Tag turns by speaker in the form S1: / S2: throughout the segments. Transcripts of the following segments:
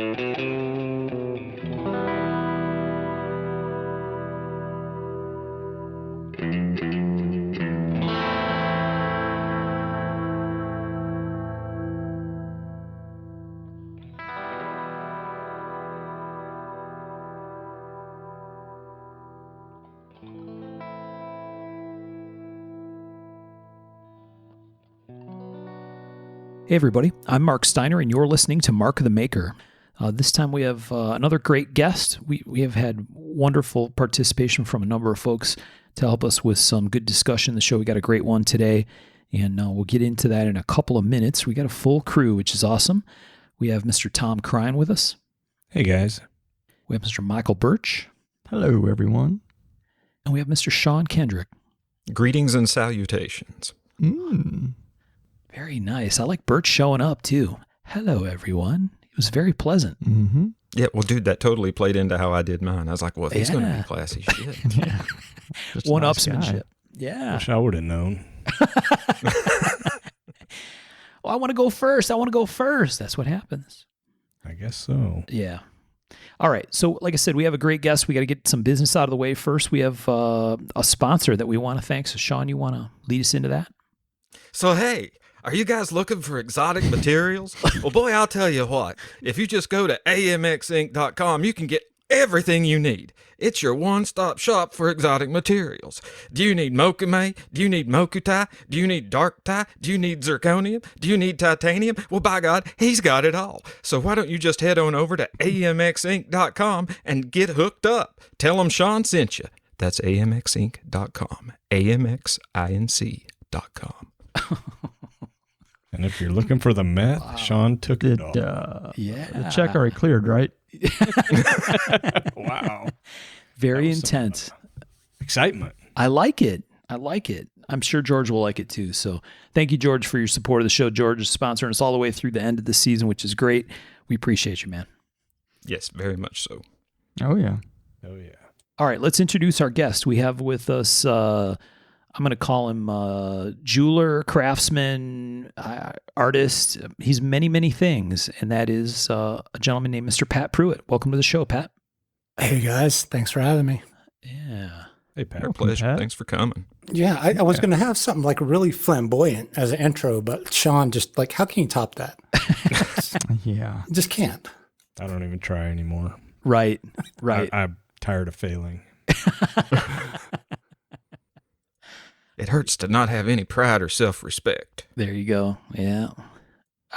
S1: Hey everybody, I'm Mark Steiner and you're listening to Mark the Maker. This time we have another great guest. We have had wonderful participation from a number of folks to help us with some good discussion in the show. We got a great one today, and we'll get into that in a couple of minutes. We got a full crew, which is awesome. We have Mr. Tom Crine with us.
S2: Hey guys.
S1: We have Mr. Michael Birch.
S3: Hello everyone.
S1: And we have Mr. Sean Kendrick.
S4: Greetings and salutations.
S1: Very nice. I like Birch showing up too. Hello everyone. It was very pleasant.
S3: Mm-hmm.
S4: Yeah, well, dude, that totally played into how I did mine. I was like, well, if he's going to be classy, shit.
S3: Yeah.
S1: One-upsmanship. Yeah.
S2: Wish I would have known.
S1: I want to go first. That's what happens.
S2: I guess so.
S1: Yeah. All right. So like I said, we have a great guest. We got to get some business out of the way first. We have a sponsor that we want to thank. So Sean, you want to lead us into that?
S4: So, hey, are you guys looking for exotic materials? Well, boy, I'll tell you what. If you just go to amxinc.com, you can get everything you need. It's your one-stop shop for exotic materials. Do you need mokume? Do you need mokutai? Do you need dark tie? Do you need zirconium? Do you need titanium? Well, by God, he's got it all. So why don't you just head on over to amxinc.com and get hooked up. Tell them Sean sent you. That's amxinc.com. amxinc.com.
S2: And if you're looking for the meth, wow. Sean took it all.
S3: The check already cleared, right?
S2: Wow.
S1: Very intense.
S2: Excitement.
S1: I like it. I'm sure George will like it too. So thank you, George, for your support of the show. George is sponsoring us all the way through the end of the season, which is great. We appreciate you, man.
S4: Yes, very much so.
S3: Oh, yeah.
S1: All right, let's introduce our guest. We have with us... I'm going to call him jeweler, craftsman, artist. He's many, many things, and that is a gentleman named Mr. Pat Pruitt. Welcome to the show, Pat.
S5: Hey, guys. Thanks for having me.
S1: Yeah.
S2: Hey, Pat.
S4: Our pleasure.
S3: Pat.
S4: Thanks for coming.
S5: Yeah, I was going to have something like really flamboyant as an intro, but Sean just like, how can you top that?
S3: Yeah.
S5: Just can't.
S2: I don't even try anymore.
S1: Right.
S2: I'm tired of failing.
S4: It hurts to not have any pride or self-respect.
S1: There you go. Yeah.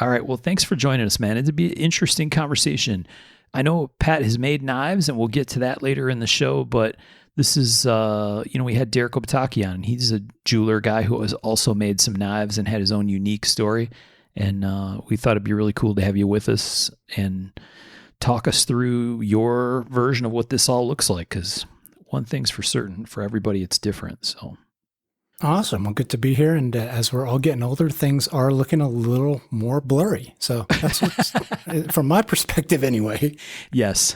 S1: All right. Well, thanks for joining us, man. It'd be an interesting conversation. I know Pat has made knives, and we'll get to that later in the show, but this is, we had Derek Obitaki on, and he's a jeweler guy who has also made some knives and had his own unique story. And we thought it'd be really cool to have you with us and talk us through your version of what this all looks like, because one thing's for certain, for everybody, it's different. So.
S5: Awesome. Well, good to be here. And as we're all getting older, things are looking a little more blurry. So that's from my perspective anyway.
S1: Yes.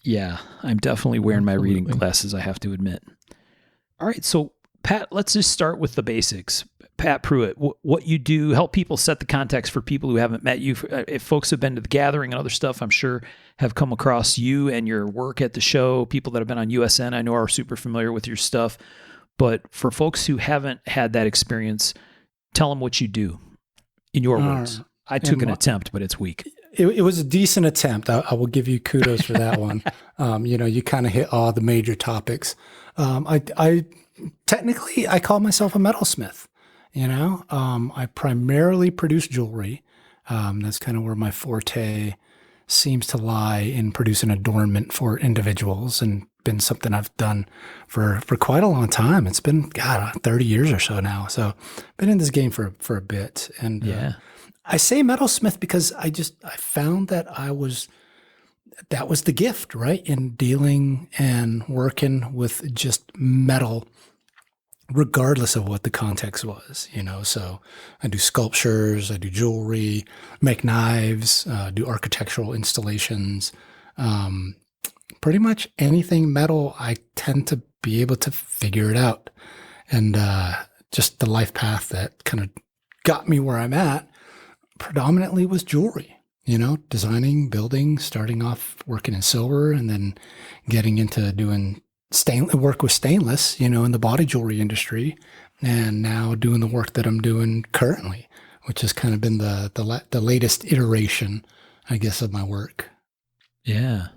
S1: Yeah. I'm definitely wearing my reading glasses, I have to admit. All right. So, Pat, let's just start with the basics. Pat Pruitt, what you do, help people set the context for people who haven't met you. If folks have been to the gathering and other stuff, I'm sure have come across you and your work at the show. People that have been on USN, I know, are super familiar with your stuff. But for folks who haven't had that experience, tell them what you do in your words. I took an attempt, but it's weak.
S5: It was a decent attempt. I will give you kudos for that one. You kind of hit all the major topics. I technically call myself a metalsmith. I primarily produce jewelry. That's kind of where my forte seems to lie, in producing adornment for individuals, and been something I've done for quite a long time. It's been 30 years or so now. So been in this game for a bit. And
S1: yeah.
S5: I say metalsmith because I found that that was the gift, right? In dealing and working with just metal, regardless of what the context was, So I do sculptures, I do jewelry, make knives, do architectural installations, pretty much anything metal. I tend to be able to figure it out. And just the life path that kind of got me where I'm at predominantly was jewelry. designing, building, starting off working in silver and then getting into doing work with stainless, in the body jewelry industry, and now doing the work that I'm doing currently, which has kind of been the latest iteration, I guess, of my work.
S1: Yeah.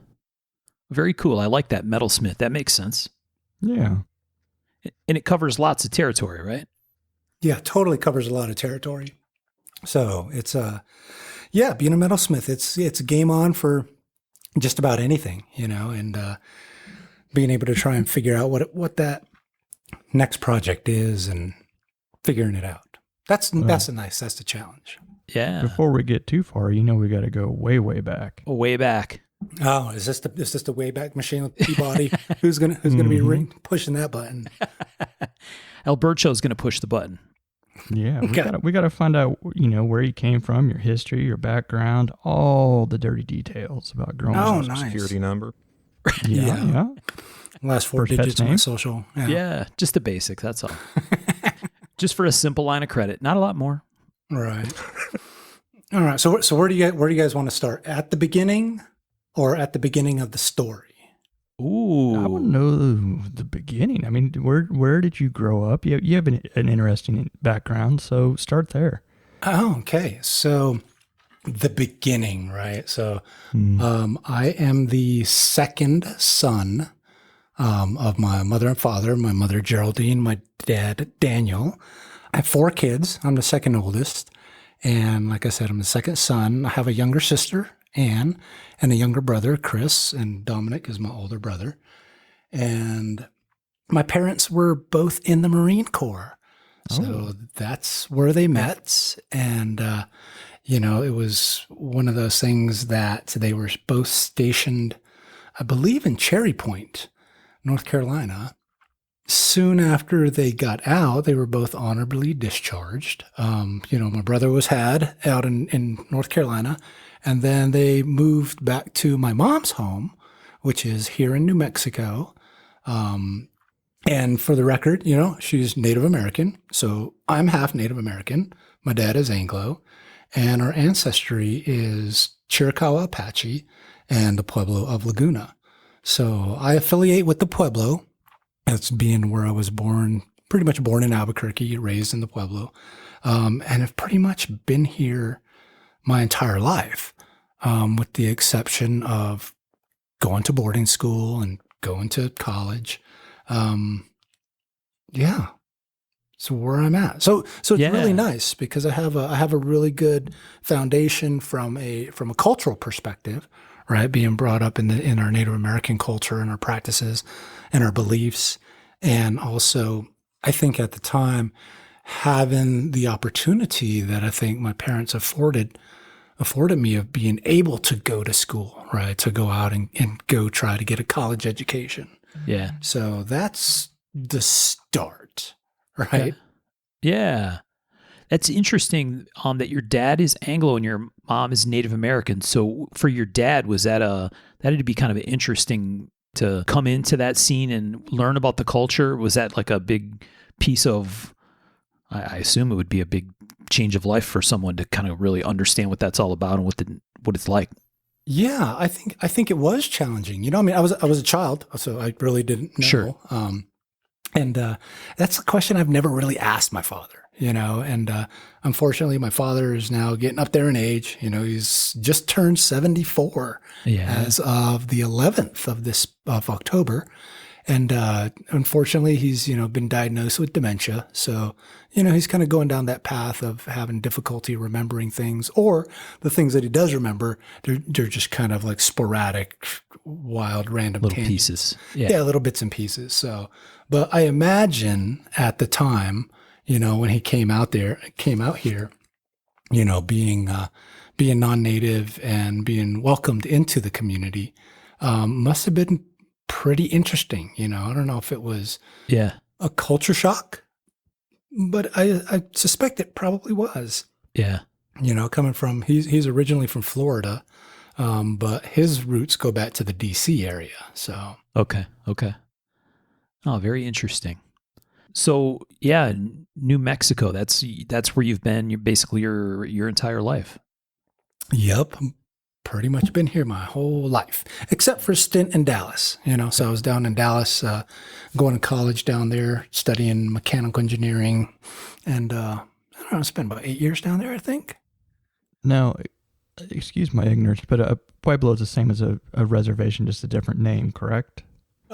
S1: Very cool. I like that, metalsmith. That makes sense.
S3: Yeah.
S1: And it covers lots of territory, right?
S5: Yeah, totally covers a lot of territory. So it's being a metalsmith, it's game on for just about anything, and being able to try and figure out what that next project is and figuring it out. That's the challenge.
S1: Yeah.
S3: Before we get too far, we got to go way, way back.
S1: Way back.
S5: Oh, is this the Wayback Machine with Peabody? who's gonna be pushing that button?
S1: Alberto's gonna push the button.
S3: Yeah, we got to find out, where you came from, your history, your background, all the dirty details about growing up.
S5: Oh, nice.
S4: Security number.
S3: Yeah.
S5: Last four
S3: First
S5: digits
S3: pet's
S5: of my
S3: name?
S5: social.
S1: Yeah, just the basics. That's all. Just for a simple line of credit, not a lot more.
S5: Right. All right. So where do you guys want to start? At the beginning, or at the beginning of the story?
S1: Ooh,
S3: I want to know the beginning. I mean, where did you grow up? You have an interesting background, so start there.
S5: Oh, okay. So the beginning, right? So I am the second son of my mother and father, my mother Geraldine, my dad Daniel. I have 4 kids. I'm the second oldest. And like I said, I'm the second son. I have a younger sister, Anne, and a younger brother, Chris, and Dominic is my older brother. And my parents were both in the Marine Corps. So that's where they met. And, it was one of those things that they were both stationed, I believe, in Cherry Point, North Carolina. Soon after they got out, they were both honorably discharged. My brother was out in North Carolina, and then they moved back to my mom's home, which is here in New Mexico. And for the record, she's Native American, so I'm half Native American. My dad is Anglo, and our ancestry is Chiricahua Apache and the Pueblo of Laguna. So I affiliate with the Pueblo. That's being where I was born, pretty much born in Albuquerque, raised in the Pueblo, and have pretty much been here my entire life, with the exception of going to boarding school and going to college. So where I'm at. So it's really nice because I have a really good foundation from a cultural perspective, right? Being brought up in our Native American culture and our practices and our beliefs. And also, I think at the time, having the opportunity that I think my parents afforded me of being able to go to school, right? To go out and go try to get a college education.
S1: Yeah.
S5: So that's the start, right?
S1: Yeah. That's interesting that your dad is Anglo and your mom is Native American. So for your dad, that had to be kind of interesting to come into that scene and learn about the culture? Was that like a big piece of, I assume it would be a big change of life for someone to kind of really understand what that's all about and what it's like?
S5: Yeah, I think it was challenging. I was a child, so I really didn't know.
S1: Sure.
S5: And that's a question I've never really asked my father. And unfortunately, my father is now getting up there in age. He's just turned 74 as of the 11th of October. And unfortunately, he's, been diagnosed with dementia. So, he's kind of going down that path of having difficulty remembering things, or the things that he does remember, they're just kind of like sporadic, wild, random
S1: little
S5: tangents.
S1: Pieces.
S5: Yeah, little bits and pieces. So, but I imagine at the time, when he came out here, being non-native and being welcomed into the community, must have been pretty interesting. I don't know if it was a culture shock, but I suspect it probably was.
S1: Yeah.
S5: Coming from, he's originally from Florida, but his roots go back to the DC area. So.
S1: Okay. Oh, very interesting. So yeah, New Mexico, that's where you've been basically your entire life.
S5: Yep. pretty much been here my whole life, except for a stint in Dallas. So I was down in Dallas, going to college down there, studying mechanical engineering, and I don't know, spent about 8 years down there, I think.
S3: Now, excuse my ignorance, but a pueblo is the same as a reservation, just a different name, correct?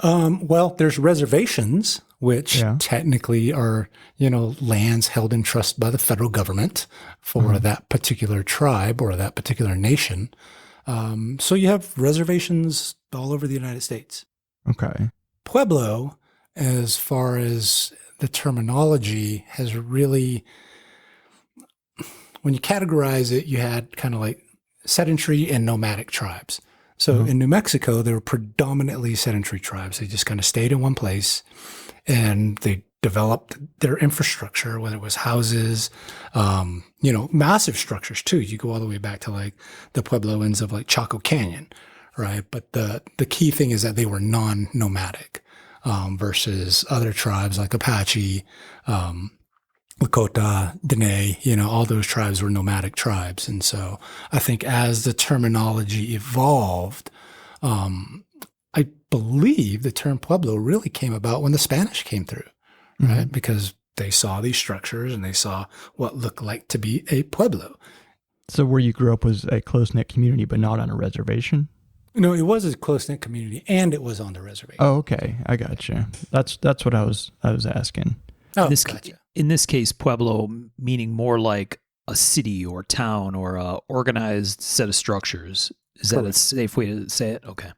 S5: Well, there's reservations, which technically are, lands held in trust by the federal government for that particular tribe or that particular nation. So you have reservations all over the United States.
S3: Okay.
S5: Pueblo, as far as the terminology, has really, when you categorize it, you had kind of like sedentary and nomadic tribes. So in New Mexico, they were predominantly sedentary tribes. They just kind of stayed in one place and they developed their infrastructure, whether it was houses, massive structures too. You go all the way back to like the Puebloans of like Chaco Canyon, right? But the key thing is that they were non-nomadic versus other tribes like Apache, Lakota, Dene, all those tribes were nomadic tribes. And so I think as the terminology evolved, I believe the term Pueblo really came about when the Spanish came through, right? Because they saw these structures and they saw what looked like to be a Pueblo.
S3: So where you grew up was a close-knit community, but not on a reservation?
S5: No, it was a close-knit community and it was on the reservation.
S3: Oh, okay. I gotcha. That's what I was asking.
S5: Oh,
S1: Gotcha. In this case, Pueblo meaning more like a city or town or a organized set of structures. Is that a safe way to say it? Okay.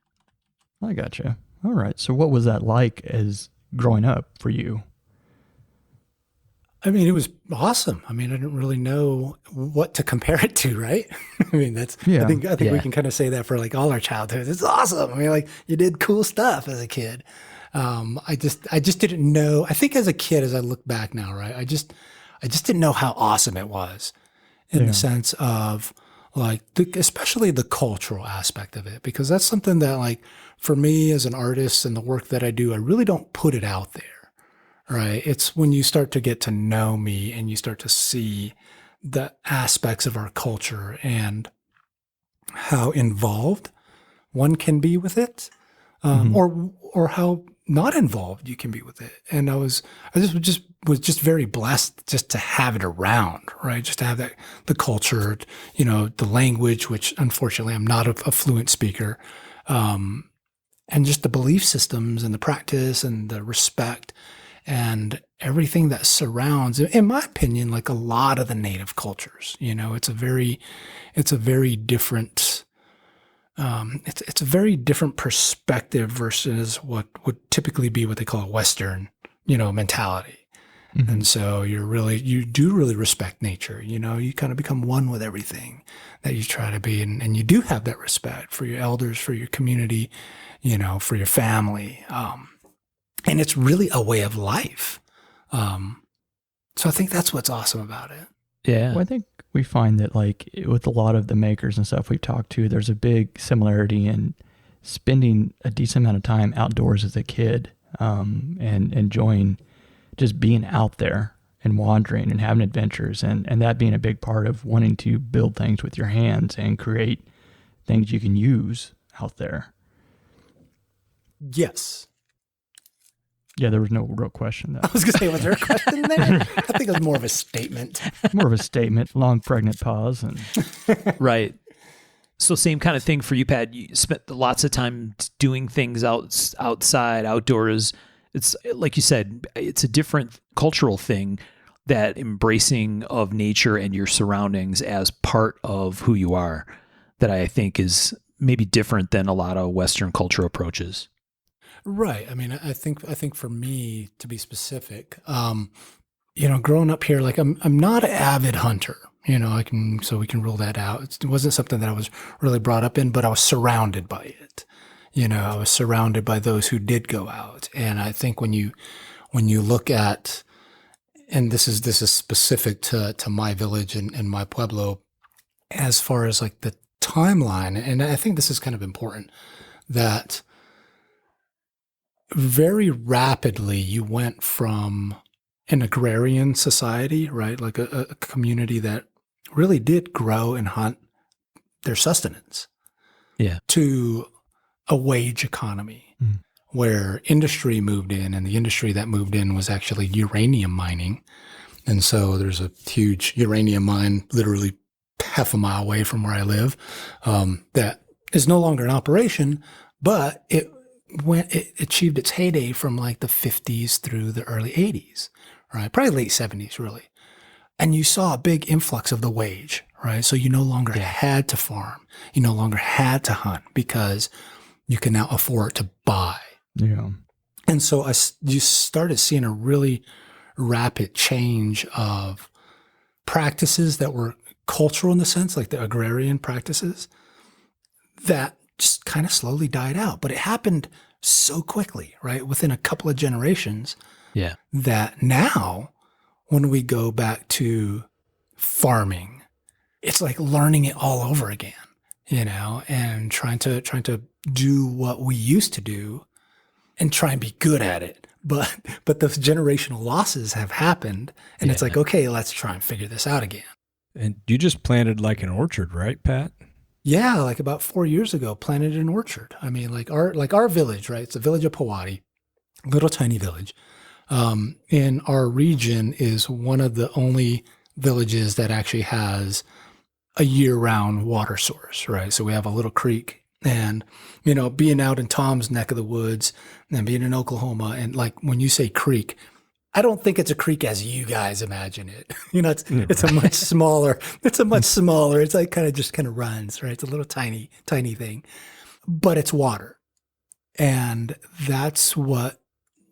S3: I gotcha. All right. So what was that like as growing up for you?
S5: I mean, it was awesome. I mean, I didn't really know what to compare it to, right? I mean, I think we can kind of say that for like all our childhoods. It's awesome. I mean, like you did cool stuff as a kid. I just didn't know. I think as a kid, as I look back now, right, I just didn't know how awesome it was in the sense of like, especially the cultural aspect of it, because that's something that like for me as an artist and the work that I do, I really don't put it out there, right? It's when you start to get to know me and you start to see the aspects of our culture and how involved one can be with it, or how not involved you can be with it. And I was just very blessed just to have it around, right? Just to have that, the culture, the language, which unfortunately I'm not a fluent speaker, and just the belief systems and the practice and the respect and everything that surrounds, in my opinion, like a lot of the native cultures. It's a very different. It's a very different perspective versus what would typically be what they call a Western, mentality. And so you do really respect nature. You kind of become one with everything that you try to be. And you do have that respect for your elders, for your community, for your family. And it's really a way of life. So I think that's what's awesome about it.
S1: Yeah.
S3: Well, I think we find that like with a lot of the makers and stuff we've talked to, there's a big similarity in spending a decent amount of time outdoors as a kid, and enjoying just being out there and wandering and having adventures, and that being a big part of wanting to build things with your hands and create things you can use out there.
S5: Yes.
S3: Yeah, there was no real question though.
S5: I was going to say, was there a question there? I think it was more of a statement.
S3: More of a statement, long pregnant pause. And
S1: Right. So same kind of thing for you, Pat. You spent lots of time doing things outside, outdoors. It's like you said, it's a different cultural thing, that embracing of nature and your surroundings as part of who you are, that I think is maybe different than a lot of Western culture approaches.
S5: Right. I mean, I think for me, to be specific, growing up here, like I'm not an avid hunter, we can rule that out. It wasn't something that I was really brought up in, but I was surrounded by it. I was surrounded by those who did go out. And I think when you look at, and this is specific to my village and my pueblo, as far as like the timeline, and I think this is kind of important, that very rapidly you went from an agrarian society, right? Like a community that really did grow and hunt their sustenance,
S1: Yeah.
S5: to a wage economy where industry moved in, and the industry that moved in was actually uranium mining. And so there's a huge uranium mine literally half a mile away from where I live that is no longer in operation, but it achieved its heyday from like the 50s through the early 80s, right? Probably late 70s, really. And you saw a big influx of the wage, right? So you no longer had to farm. You no longer had to hunt because you can now afford to buy.
S3: Yeah.
S5: And so you started seeing a really rapid change of practices that were cultural in the sense, like the agrarian practices, that just kind of slowly died out. But it happened so quickly, right? Within a couple of generations.
S1: Yeah.
S5: That now, when we go back to farming, it's like learning it all over again, and trying to do what we used to do and try and be good at it. But those generational losses have happened, and it's like, okay, let's try and figure this out again.
S2: And you just planted like an orchard, right, Pat?
S5: Yeah, like about 4 years ago, planted an orchard. I mean, like our village, right? It's a village of Pewaukee, little tiny village. In our region is one of the only villages that actually has a year-round water source, right? So we have a little creek, and being out in Tom's neck of the woods and being in Oklahoma, and like when you say creek, I don't think it's a creek as you guys imagine it. It's a much smaller. It's a much smaller. It's like kind of runs, right? It's a little tiny thing, but it's water, and that's what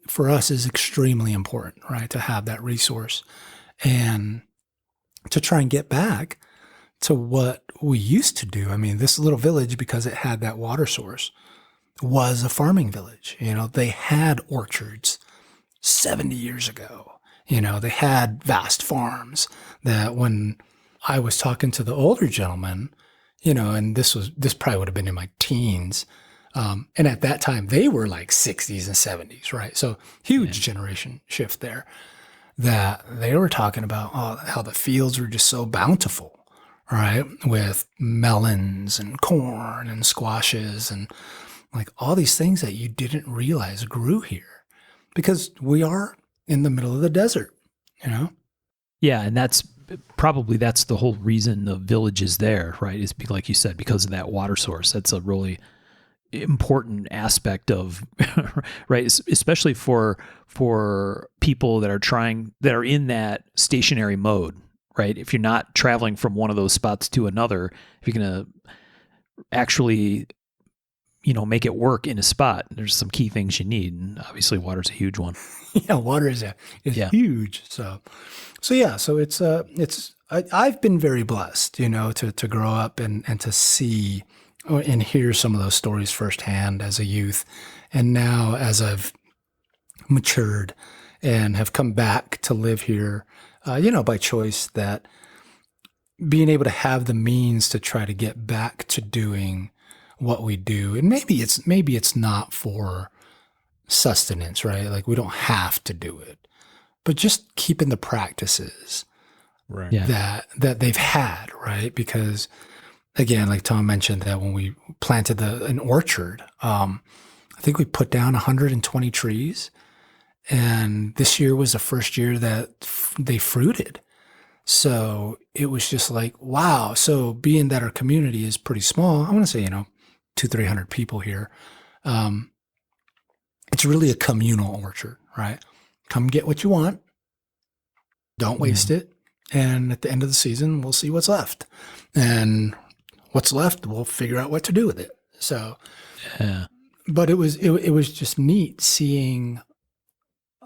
S5: for us is extremely important, right? To have that resource and to try and get back to what we used to do. I mean, this little village, because it had that water source, was a farming village. They had orchards 70 years ago. They had vast farms that when I was talking to the older gentleman, and this probably would have been in my teens. And at that time, they were like 60s and 70s, right? So huge generation shift there, that they were talking about how the fields were just so bountiful, right? With melons and corn and squashes and like all these things that you didn't realize grew here because we are in the middle of the desert,
S1: Yeah. And that's the whole reason the village is there, right? Is like you said, because of that water source. That's a really important aspect of right, especially for people that are in that stationary mode, right? If you're not traveling from one of those spots to another, if you're going to actually make it work in a spot, there's some key things you need, and obviously water's a huge one.
S5: Yeah, water is huge. So it's I've been very blessed, to grow up and to see and hear some of those stories firsthand as a youth. And now as I've matured and have come back to live here, by choice, that being able to have the means to try to get back to doing what we do. And maybe it's not for sustenance, right? Like we don't have to do it, but just keeping the practices
S2: right.
S5: that they've had, right? Because again, like Tom mentioned, that when we planted an orchard, I think we put down 120 trees, and this year was the first year that they fruited. So it was just like, wow. So being that our community is pretty small, I want to say, 200-300 people here. It's really a communal orchard, right? Come get what you want. Don't waste it. And at the end of the season, we'll see what's left. And what's left, we'll figure out what to do with it. So, but it was just neat seeing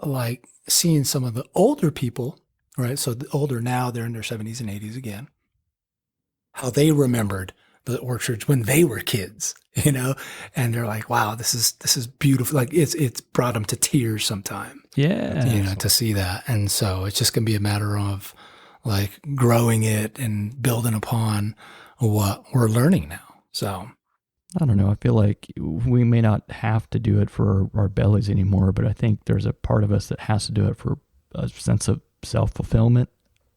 S5: some of the older people, right? So the older now, they're in their 70s and 80s again, how they remembered the orchards when they were kids, and they're like, wow, this is beautiful. Like it's brought them to tears sometimes.
S1: Yeah.
S5: To see that. And so it's just going to be a matter of like growing it and building upon what we're learning now. So
S3: I don't know. I feel like we may not have to do it for our bellies anymore, but I think there's a part of us that has to do it for a sense of self-fulfillment.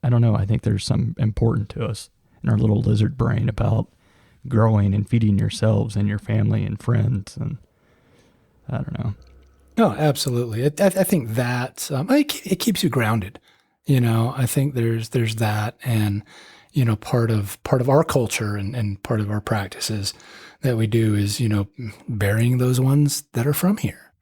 S3: I don't know. I think there's some important to us in our little lizard brain about growing and feeding yourselves and your family and friends. And I don't know.
S5: No, absolutely. I think that it keeps you grounded. I think there's that, and part of our culture and part of our practices that we do is burying those ones that are from here,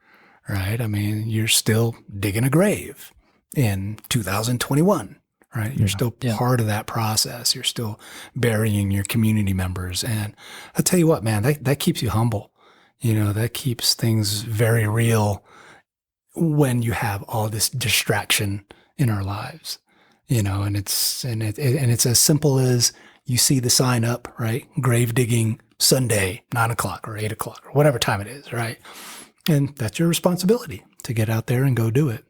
S5: right? I mean, you're still digging a grave in 2021, right? You're still part of that process. You're still burying your community members, and I'll tell you what, man, that keeps you humble. That keeps things very real when you have all this distraction in our lives, and it's as simple as you see the sign up, right? Grave digging Sunday, 9:00 or 8:00 or whatever time it is, right? And that's your responsibility to get out there and go do it.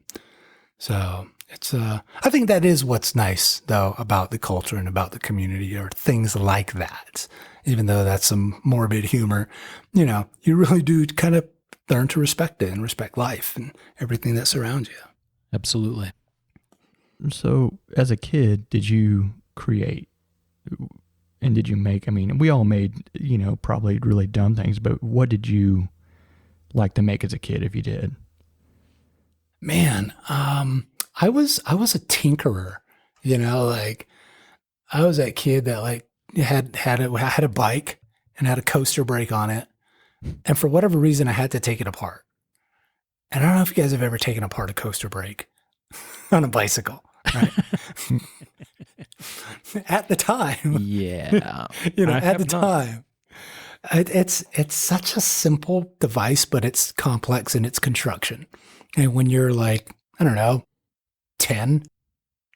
S5: So it's, I think that is what's nice though about the culture and about the community, or things like that. Even though that's some morbid humor, you really do kind of learn to respect it and respect life and everything that surrounds you.
S1: Absolutely.
S3: So as a kid, did you create and did you make, I mean, we all made, probably really dumb things, but what did you like to make as a kid if you did?
S5: Man, I was a tinkerer, like I was that kid that like had a bike and had a coaster brake on it. And for whatever reason, I had to take it apart. And I don't know if you guys have ever taken apart a coaster brake on a bicycle, right? At the time.
S1: Yeah.
S5: At the time. It's such a simple device, but it's complex in its construction. And when you're like, I don't know, 10,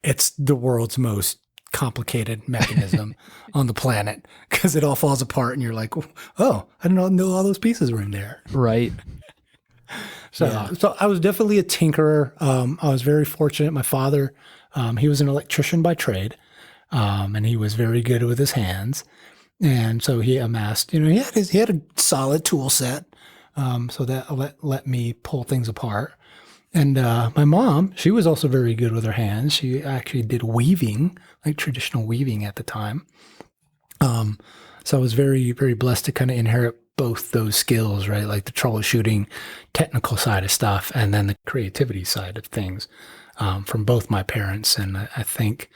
S5: it's the world's most complicated mechanism on the planet, because it all falls apart and you're like, oh, I didn't know all those pieces were in there.
S1: Right.
S5: So I was definitely a tinkerer. I was very fortunate. My father, he was an electrician by trade, and he was very good with his hands. And so he amassed, he had a solid tool set, so that let me pull things apart. And my mom, she was also very good with her hands. She actually did weaving, like traditional weaving at the time. So I was very, very blessed to kind of inherit both those skills, right? Like the troubleshooting, technical side of stuff, and then the creativity side of things, from both my parents. And I think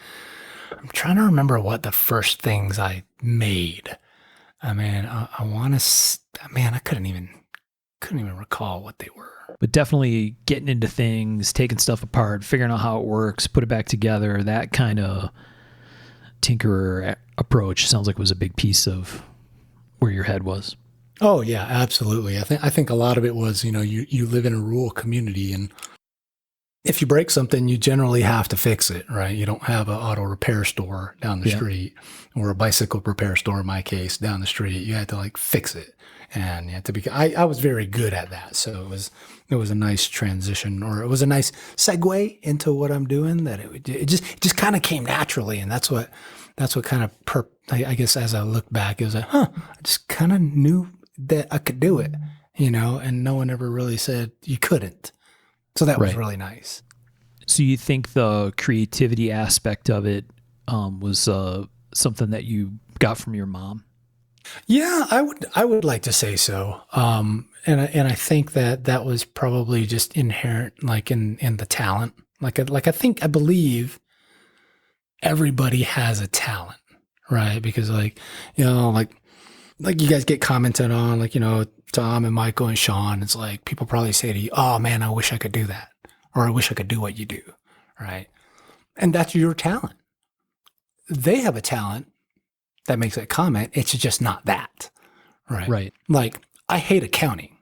S5: I'm trying to remember what the first things I made. I mean, I couldn't even recall what they were.
S1: But definitely getting into things, taking stuff apart, figuring out how it works, put it back together, that kind of tinkerer approach sounds like it was a big piece of where your head was.
S5: Oh yeah, absolutely. I think a lot of it was, you live in a rural community, and if you break something, you generally have to fix it, right? You don't have an auto repair store down the street, or a bicycle repair store in my case down the street. You had to like fix it. And you had to be, I was very good at that. So it was a nice transition, or it was a nice segue into what I'm doing, that it just kind of came naturally. And that's what kind of, I guess as I look back, it was like, I just kind of knew that I could do it, and no one ever really said you couldn't. So that was really nice.
S1: So you think the creativity aspect of it was something that you got from your mom?
S5: Yeah, I would like to say so. And I think that was probably just inherent, like in the talent. I believe everybody has a talent, right? Because like you guys get commented on, like, Tom and Michael and Sean, it's like people probably say to you, oh man, I wish I could do that. Or I wish I could do what you do, right? And that's your talent. They have a talent that makes that comment. It's just not that, right? Right. Like, I hate accounting,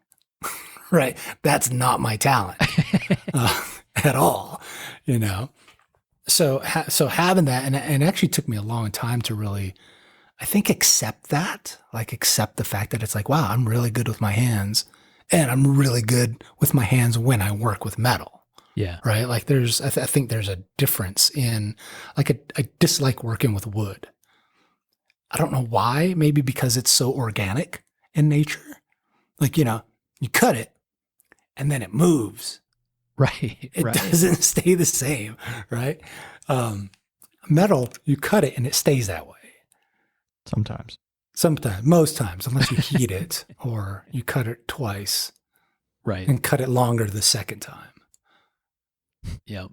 S5: right? That's not my talent at all, So having that, and it actually took me a long time to really, I think, accept that, like accept the fact that it's like, wow, I'm really good with my hands, and I'm really good with my hands when I work with metal. Yeah. Right. Like I think there's a difference in, like, I dislike working with wood. I don't know why. Maybe because it's so organic in nature. Like, you cut it and then it moves. Right. It doesn't stay the same. Right. Metal, you cut it and it stays that way.
S3: Sometimes.
S5: Sometimes, most times, unless you heat it or you cut it twice
S1: Right.
S5: and cut it longer the second time.
S1: Yeah.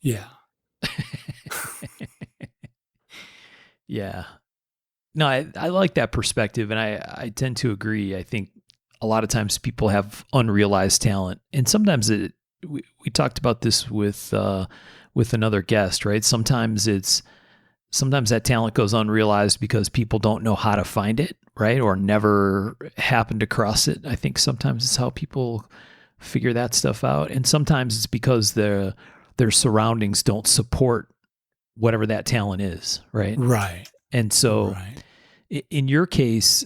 S5: Yeah.
S1: Yeah. No, I like that perspective, and I tend to agree. I think a lot of times people have unrealized talent, and sometimes we talked about this with another guest, right? Sometimes that talent goes unrealized because people don't know how to find it, right? Or never happened across it. I think sometimes it's how people figure that stuff out, and sometimes it's because their surroundings don't support whatever that talent is, right?
S5: Right.
S1: And so in your case,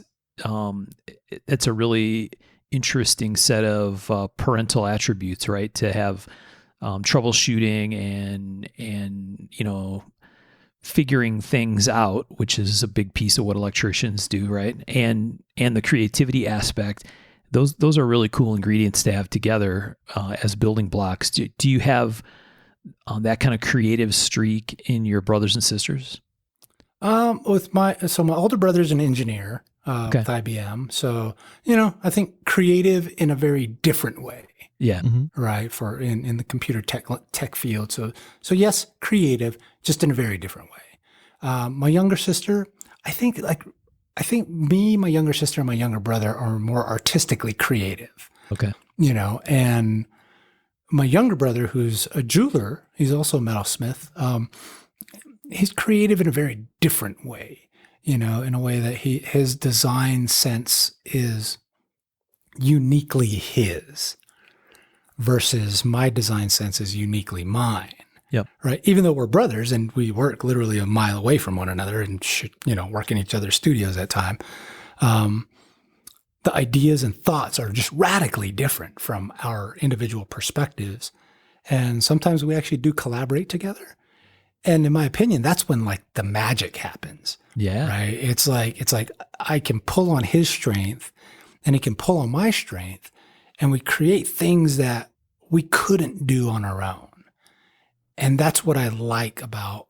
S1: it's a really interesting set of parental attributes, right? To have troubleshooting and figuring things out, which is a big piece of what electricians do, right? And the creativity aspect. Those are really cool ingredients to have together as building blocks. Do you have that kind of creative streak in your brothers and sisters?
S5: With my older brother's an engineer
S1: Okay.
S5: with IBM. So, I think creative in a very different way,
S1: Yeah.
S5: right? For in the computer tech field. So yes, creative, just in a very different way. My younger sister, I think me, my younger sister, and my younger brother are more artistically creative.
S1: Okay.
S5: And my younger brother, who's a jeweler, he's also a metalsmith. He's creative in a very different way, in a way that his design sense is uniquely his versus my design sense is uniquely mine.
S1: Yep.
S5: Right. Even though we're brothers and we work literally a mile away from one another and work in each other's studios at time, the ideas and thoughts are just radically different from our individual perspectives. And sometimes we actually do collaborate together. And in my opinion, that's when like the magic happens.
S1: Yeah.
S5: Right. It's like I can pull on his strength and he can pull on my strength and we create things that we couldn't do on our own. And that's what I like about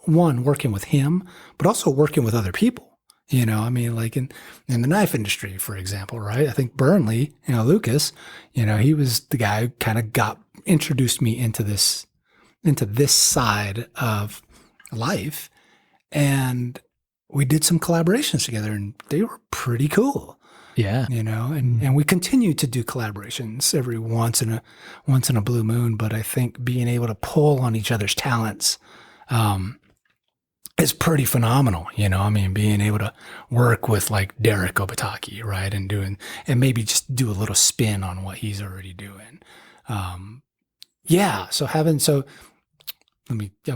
S5: working with him, but also working with other people. Like in the knife industry, for example, right? I think Burnley, Lucas, he was the guy who kind of introduced me into this side of life. And we did some collaborations together and they were pretty cool.
S1: Yeah.
S5: And we continue to do collaborations every once in a blue moon. But I think being able to pull on each other's talents, is pretty phenomenal. Being able to work with like Derek Obataki, right. And maybe just do a little spin on what he's already doing. I'm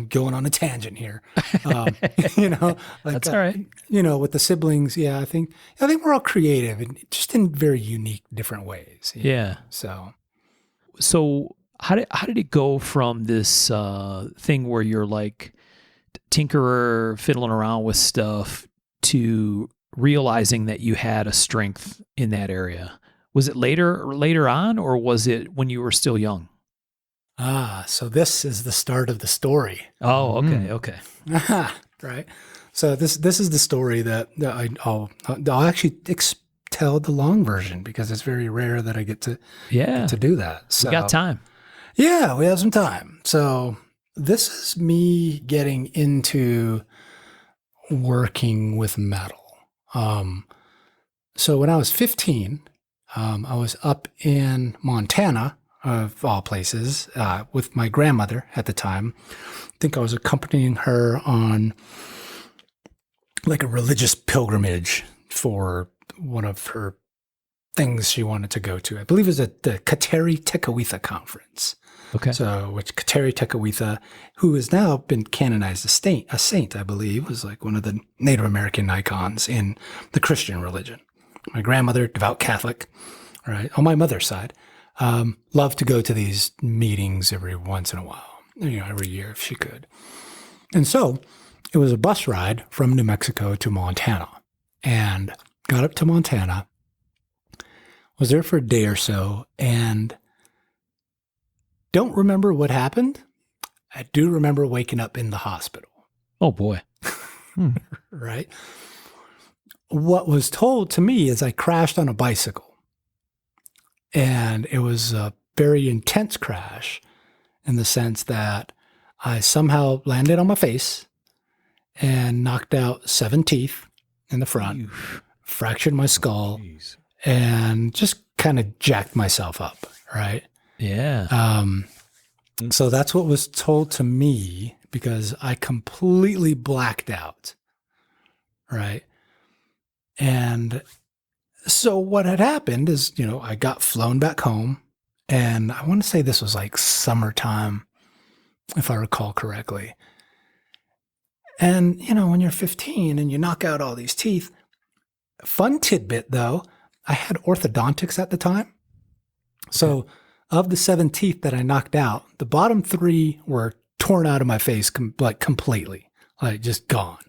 S5: going on a tangent here.
S1: That's all right.
S5: With the siblings, yeah, I think we're all creative and just in very unique, different ways.
S1: Yeah. So how did it go from this thing where you're like tinkerer, fiddling around with stuff, to realizing that you had a strength in that area? Was it later on, or was it when you were still young?
S5: So this is the start of the story.
S1: Oh, okay, okay.
S5: Right. So this is the story that I'll actually tell the long version because it's very rare that I get to do that. So
S1: we got time.
S5: Yeah, we have some time. So this is me getting into working with metal. So when I was 15, I was up in Montana, of all places, with my grandmother at the time. I think I was accompanying her on like a religious pilgrimage for one of her things she wanted to go to. I believe it was at the Kateri Tekakwitha conference.
S1: Okay.
S5: So, which Kateri Tekakwitha, who has now been canonized a saint, I believe, was like one of the Native American icons in the Christian religion. My grandmother, devout Catholic, right, on my mother's side, loved to go to these meetings every once in a while, every year if she could. And so it was a bus ride from New Mexico to Montana, and got up to Montana, was there for a day or so, and don't remember what happened. I do remember waking up in the hospital.
S1: Oh boy.
S5: Right. what was told to me is I crashed on a bicycle. And it was a very intense crash in the sense that I somehow landed on my face and knocked out 7 teeth in the front, fractured my skull, and just kind of jacked myself up, right?
S1: Yeah.
S5: So that's what was told to me because I completely blacked out, right? And so what had happened is, I got flown back home, and I want to say this was like summertime, if I recall correctly. And, when you're 15 and you knock out all these teeth, fun tidbit though, I had orthodontics at the time. So of the 7 teeth that I knocked out, the bottom 3 were torn out of my face completely, like just gone.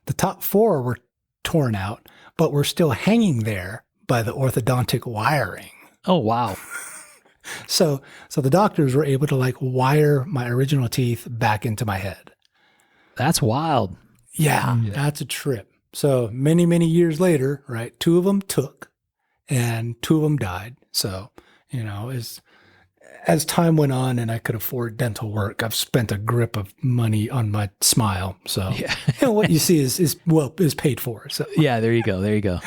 S5: The top 4 were torn out, but were still hanging there by the orthodontic wiring.
S1: Oh, wow.
S5: So the doctors were able to like wire my original teeth back into my head.
S1: That's wild.
S5: Yeah, that's a trip. So many, many years later, right, 2 of them took and 2 of them died. So, as time went on and I could afford dental work, I've spent a grip of money on my smile. So what you see is paid for. So
S1: yeah, there you go.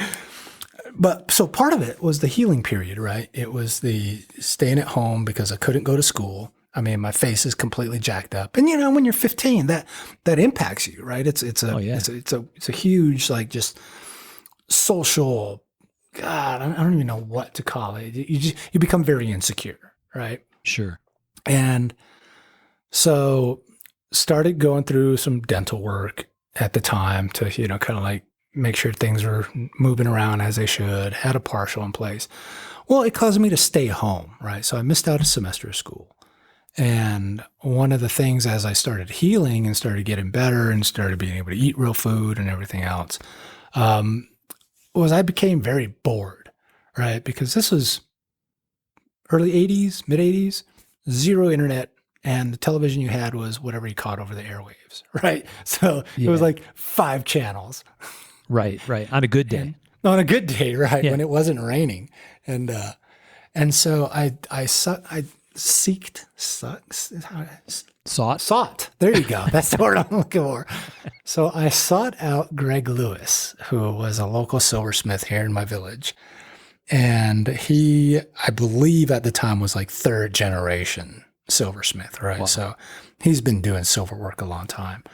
S5: But so part of it was the healing period, right? It was the staying at home because I couldn't go to school. I mean, my face is completely jacked up, and when you're 15, that impacts you, right? It's a huge like just social. God, I don't even know what to call it. You become very insecure, right?
S1: Sure.
S5: And so started going through some dental work at the time to kind of like make sure things were moving around as they should. Had a partial in place. Well, it caused me to stay home, right? So I missed out a semester of school. And one of the things as I started healing and started getting better and started being able to eat real food and everything else, was I became very bored, right? Because this was early 80s, mid 80s, zero internet, and the television you had was whatever you caught over the airwaves, right? So it was like 5 channels.
S1: Right. On a good day.
S5: On a good day, right? When it wasn't raining. And so I sought. There you go. That's the word I'm looking for. So I sought out Greg Lewis, who was a local silversmith here in my village. And he, I believe at the time, was like 3rd generation silversmith, right? Wow. So he's been doing silver work a long time.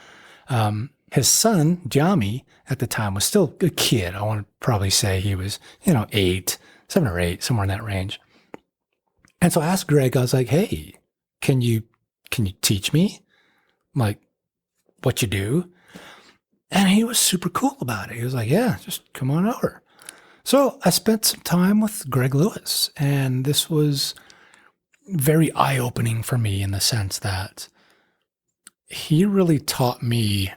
S5: His son, Jami, at the time was still a kid. I want to probably say he was, 7 or 8, somewhere in that range. And so I asked Greg, I was like, hey, can you teach me like what you do? And he was super cool about it. He was like, yeah, just come on over. So I spent some time with Greg Lewis, and this was very eye-opening for me in the sense that he really taught me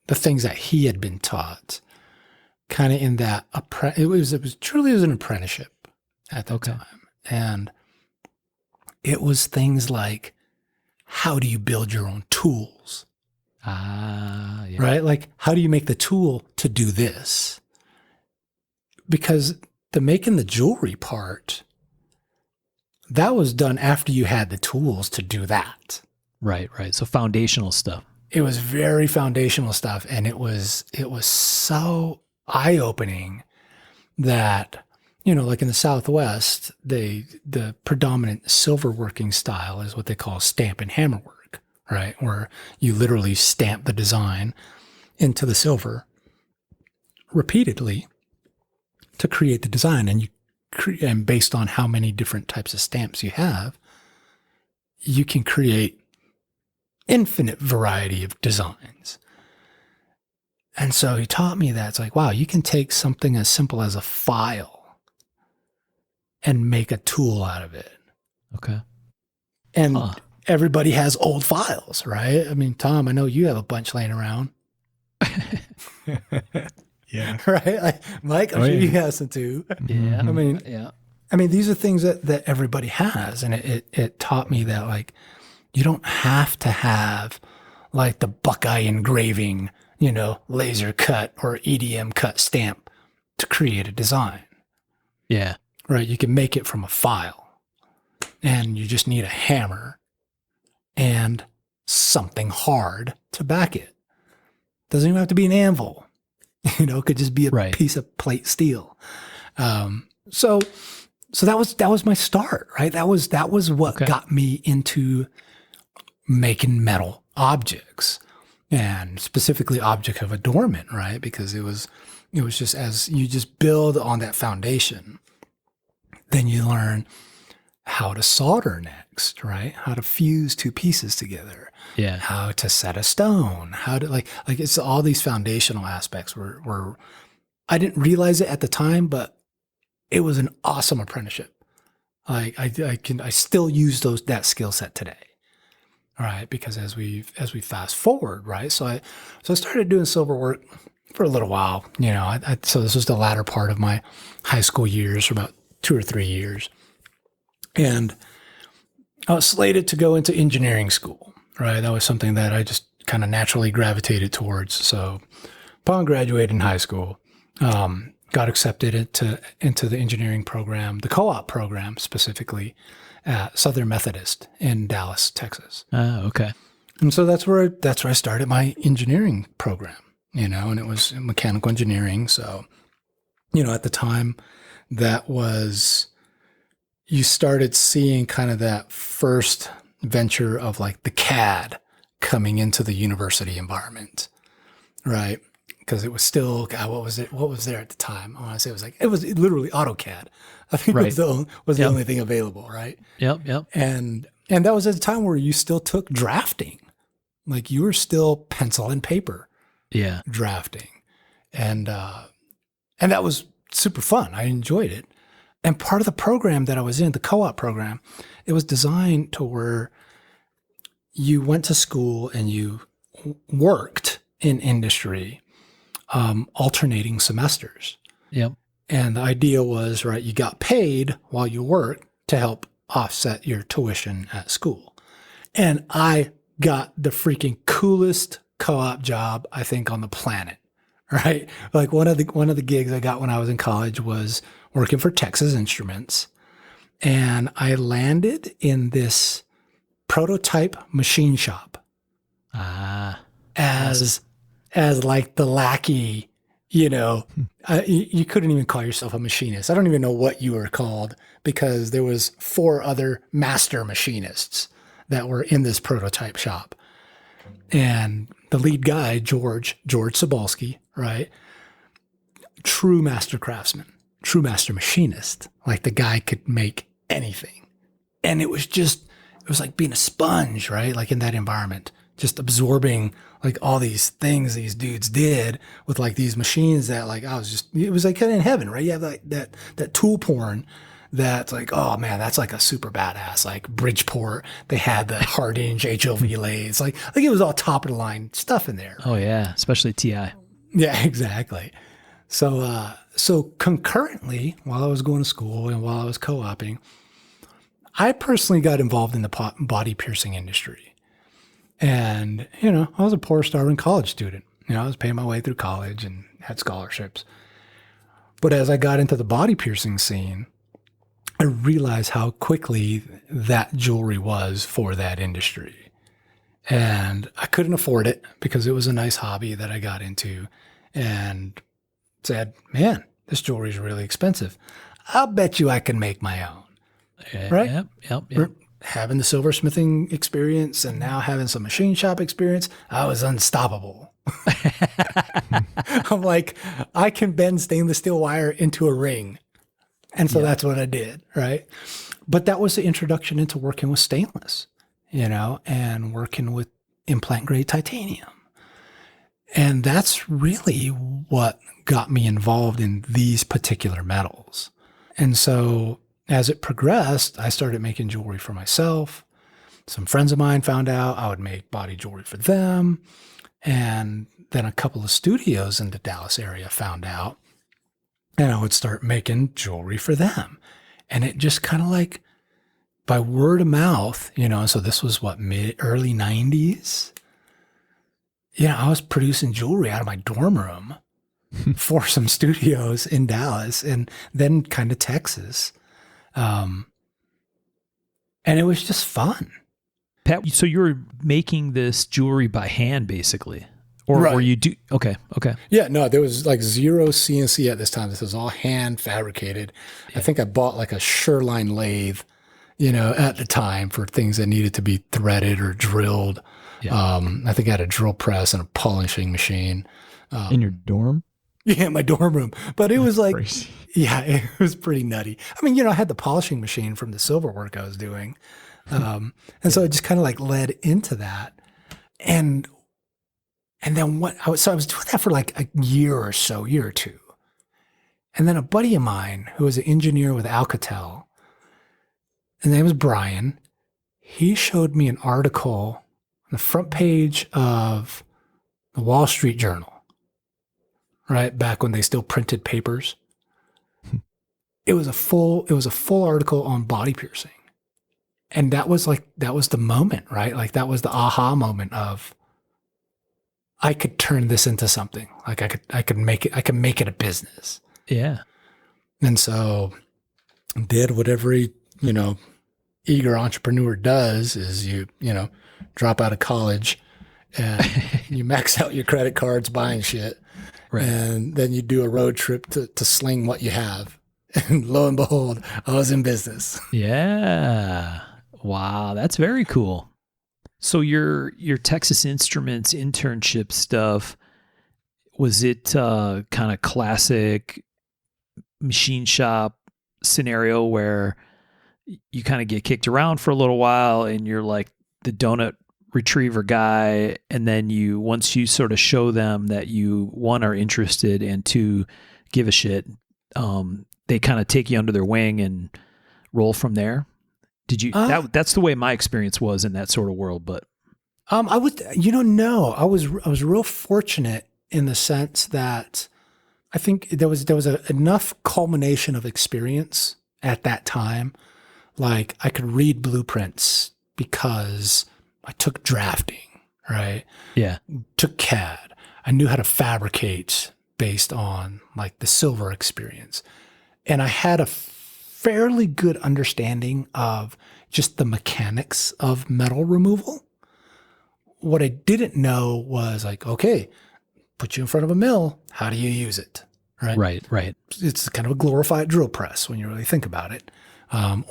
S5: the things that he had been taught, kind of in that it was truly an apprenticeship at the time. And it was things like, how do you build your own tools? Right? Like, how do you make the tool to do this? Because the making the jewelry part, that was done after you had the tools to do that.
S1: Right. So foundational stuff.
S5: It was very foundational stuff. And it was so eye-opening that, like in the Southwest, the predominant silver working style is what they call stamp and hammer work, right? Where you literally stamp the design into the silver repeatedly to create the design. And based on how many different types of stamps you have, you can create infinite variety of designs. And so he taught me that. It's like, wow, you can take something as simple as a file and make a tool out of it.
S1: Okay.
S5: And everybody has old files, right? I mean, Tom, I know you have a bunch laying around.
S2: Yeah.
S5: Right? Like, Mike, I'm sure you have some too.
S1: Yeah.
S5: I mean, these are things that everybody has. And it taught me that, like, you don't have to have like the Buckeye engraving laser cut or EDM cut stamp to create a design.
S1: Yeah.
S5: Right? You can make it from a file, and you just need a hammer and something hard to back it. Doesn't even have to be an anvil. It could just be a piece of plate steel. So that was my start, right? That was what got me into making metal objects, and specifically object of adornment, right? Because it was just, as you just build on that foundation, then you learn how to solder next, right? How to fuse two pieces together.
S1: Yeah.
S5: How to set a stone, how to like it's all these foundational aspects where I didn't realize it at the time, but it was an awesome apprenticeship. I still use that skill set today. All right, because as we fast forward, right? So I started doing silver work for a little while. So this was the latter part of my high school years, for about 2 or 3 years, and I was slated to go into engineering school. Right, that was something that I just kind of naturally gravitated towards. So, upon graduating high school, got accepted into the engineering program, the co-op program specifically, at Southern Methodist in Dallas, Texas.
S1: Okay.
S5: And so that's where I started my engineering program. And it was mechanical engineering. So, at the time, that was, you started seeing kind of that first venture of like the CAD coming into the university environment, right? Because it was still, God, what was there at the time? I want to say it was literally AutoCAD. I think it was the only thing available, right?
S1: Yep.
S5: And that was at a time where you still took drafting, like you were still pencil and paper, drafting, and that was super fun. I enjoyed it. And part of the program that I was in, the co-op program, it was designed to where you went to school and you worked in industry, alternating semesters.
S1: Yep.
S5: And the idea was, right, you got paid while you worked to help offset your tuition at school. And I got the freaking coolest co-op job, I think, on the planet, right? Like one of the gigs I got when I was in college was working for Texas Instruments. And I landed in this prototype machine shop as like the lackey, you couldn't even call yourself a machinist. I don't even know what you were called, because there was 4 other master machinists that were in this prototype shop. And the lead guy, George Sobalski, right? True master craftsman, true master machinist. Like the guy could make anything. And it was like being a sponge, right? Like in that environment, just absorbing like all these things these dudes did with like these machines that like, it was like kind of in heaven, right? You have like that tool porn that's like, oh man, that's like a super badass, like Bridgeport. They had the hard hinge HOV lathes. Like it was all top of the line stuff in there.
S1: Oh yeah. Especially TI.
S5: Yeah, exactly. So concurrently, while I was going to school and while I was co-oping, I personally got involved in the body piercing industry. And, I was a poor, starving college student. I was paying my way through college and had scholarships. But as I got into the body piercing scene, I realized how quickly that jewelry was for that industry. And I couldn't afford it because it was a nice hobby that I got into, and said, man, this jewelry is really expensive. I'll bet you I can make my own. Right?
S1: Yep.
S5: Having the silversmithing experience and now having some machine shop experience, I was unstoppable. I'm like, I can bend stainless steel wire into a ring. And so that's what I did, right? But that was the introduction into working with stainless, and working with implant grade titanium. And that's really what got me involved in these particular metals. And so as it progressed, I started making jewelry for myself. Some friends of mine found out I would make body jewelry for them. And then a couple of studios in the Dallas area found out, and I would start making jewelry for them. And it just kind of like by word of mouth, so this was early 90s. I was producing jewelry out of my dorm room for some studios in Dallas and then kind of Texas. And it was just fun.
S1: Pat, so you were making this jewelry by hand, basically, or you do? Okay.
S5: Yeah, no, there was like zero CNC at this time. This was all hand fabricated. Yeah. I think I bought like a Sherline lathe, at the time for things that needed to be threaded or drilled. Yeah. I think I had a drill press and a polishing machine.
S3: In your dorm?
S5: Yeah, my dorm room. But it was like,
S3: crazy.
S5: Yeah, it was pretty nutty. I mean, I had the polishing machine from the silver work I was doing. And so it just kind of like led into that. And then I was doing that for like a year or two. And then a buddy of mine who was an engineer with Alcatel, his name was Brian, he showed me an article on the front page of the Wall Street Journal, right? Back when they still printed papers. It was a full article on body piercing. And that was the moment, right? Like that was the aha moment of, I could turn this into something. Like I could make it a business.
S1: Yeah.
S5: And so did what every, eager entrepreneur does is you drop out of college and you max out your credit cards buying shit. Right. And then you do a road trip to sling what you have. And lo and behold, I was in business.
S1: Yeah. Wow. That's very cool. So your Texas Instruments internship stuff, was it kind of classic machine shop scenario where you kind of get kicked around for a little while and you're like the donut retriever guy, and then once you sort of show them that you, one, are interested, and two, give a shit, they kind of take you under their wing and roll from there? Did you? That's the way my experience was in that sort of world. But
S5: I was, no, I was real fortunate in the sense that I think there was enough culmination of experience at that time. Like I could read blueprints because I took drafting, right?
S1: Yeah,
S5: took CAD. I knew how to fabricate based on like the silver experience, and I had a fairly good understanding of just the mechanics of metal removal. What I didn't know was like, okay, put you in front of a mill. How do you use it? Right. It's kind of a glorified drill press when you really think about it.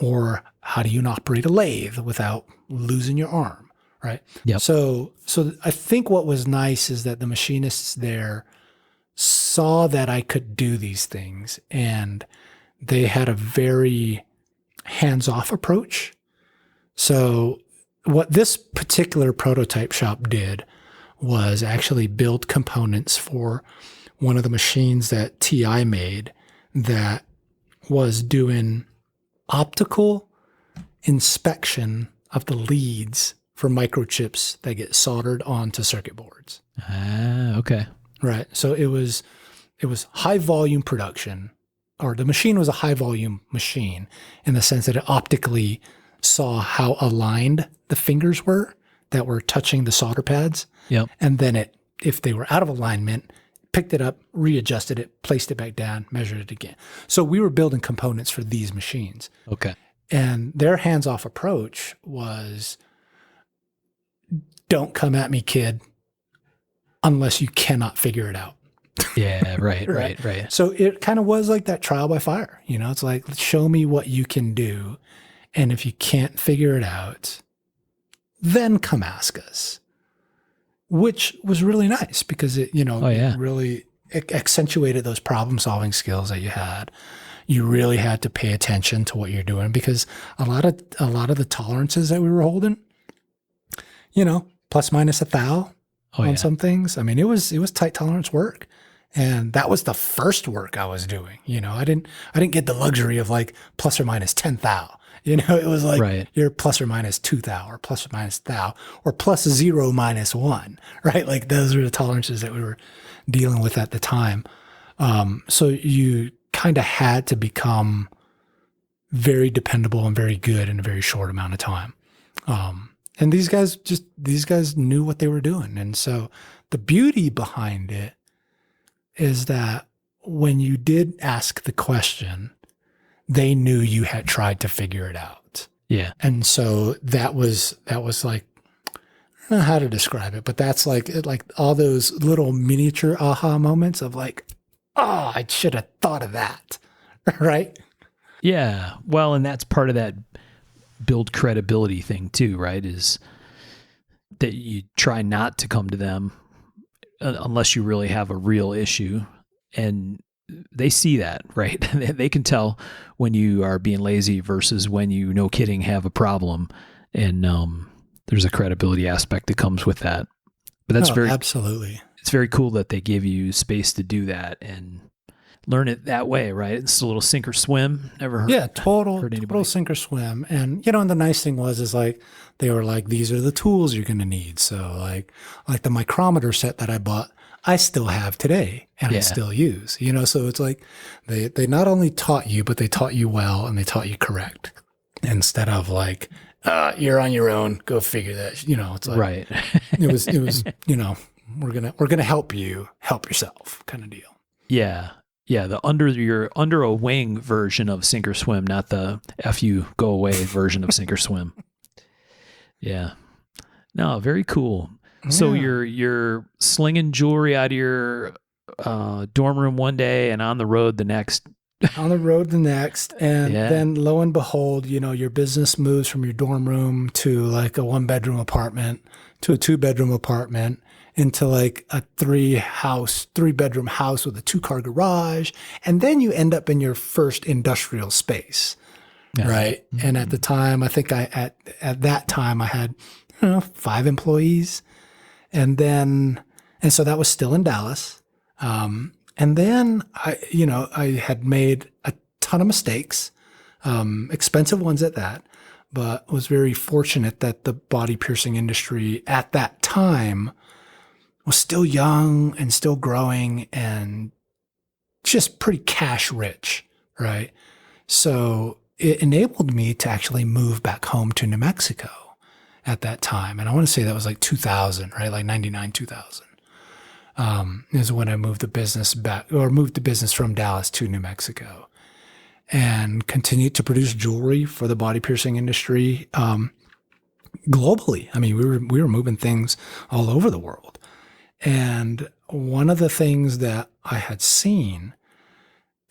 S5: Or how do you operate a lathe without losing your arm? Right.
S1: Yep.
S5: So I think what was nice is that the machinists there saw that I could do these things, and they had a very hands-off approach. So what this particular prototype shop did was actually build components for one of the machines that TI made that was doing optical inspection of the leads for microchips that get soldered onto circuit boards.
S1: Okay.
S5: Right. So it was high volume production, or the machine was a high volume machine in the sense that it optically saw how aligned the fingers were that were touching the solder pads.
S1: Yep.
S5: And then if they were out of alignment, picked it up, readjusted it, placed it back down, measured it again. So we were building components for these machines.
S1: Okay.
S5: And their hands-off approach was, don't come at me, kid, unless you cannot figure it out.
S1: Yeah, right.
S5: So it kind of was like that trial by fire. It's like, show me what you can do. And if you can't figure it out, then come ask us. Which was really nice because it really accentuated those problem-solving skills that you had. You really had to pay attention to what you're doing because a lot of the tolerances that we were holding, plus minus a thou on some things. I mean, it was tight tolerance work. And that was the first work I was doing. I didn't get the luxury of like plus or minus 10 thou. It was like you're plus or minus 2 thou or plus or minus thou or plus 0 minus 1, right? Like those are the tolerances that we were dealing with at the time. So you kind of had to become very dependable and very good in a very short amount of time. And these guys knew what they were doing. And so the beauty behind it is that when you did ask the question, they knew you had tried to figure it out.
S1: Yeah.
S5: And so that was like, I don't know how to describe it, but that's like all those little miniature aha moments of like, oh, I should have thought of that. Right?
S1: Yeah. Well, and that's part of that build credibility thing too, right? Is that you try not to come to them unless you really have a real issue. And they see that, right? They can tell when you are being lazy versus when you, no kidding, have a problem. And there's a credibility aspect that comes with that. But that's
S5: absolutely.
S1: It's very cool that they give you space to do that and learn it that way, right? It's a little sink or swim. Never heard.
S5: Yeah, total sink or swim. And and the nice thing is like they were like, these are the tools you're going to need. So like the micrometer set that I bought, I still have today and I still use. So it's like they not only taught you, but they taught you well and they taught you correct instead of like you're on your own, go figure that. It's like
S1: right.
S5: it was we're gonna help you help yourself kind of deal.
S1: Yeah. Yeah, the under a wing version of sink or swim, not the F you go away version of sink or swim. Yeah. No, very cool. Yeah. So you're slinging jewelry out of your dorm room one day and on the road the next.
S5: On the road the next. And then lo and behold, your business moves from your dorm room to like a 1-bedroom apartment to a 2-bedroom apartment into like a 3-bedroom house with a 2-car garage. And then you end up in your first industrial space. Yeah. Right. Mm-hmm. And at the time, I think at that time I had 5 employees. And so that was still in Dallas. And then I had made a ton of mistakes, expensive ones at that, but was very fortunate that the body piercing industry at that time was still young and still growing and just pretty cash rich, right? So it enabled me to actually move back home to New Mexico at that time. And I want to say that was like 2000, right? Like 99, 2000. Is when I moved the business from Dallas to New Mexico and continued to produce jewelry for the body piercing industry globally. I mean, we were moving things all over the world. And one of the things that I had seen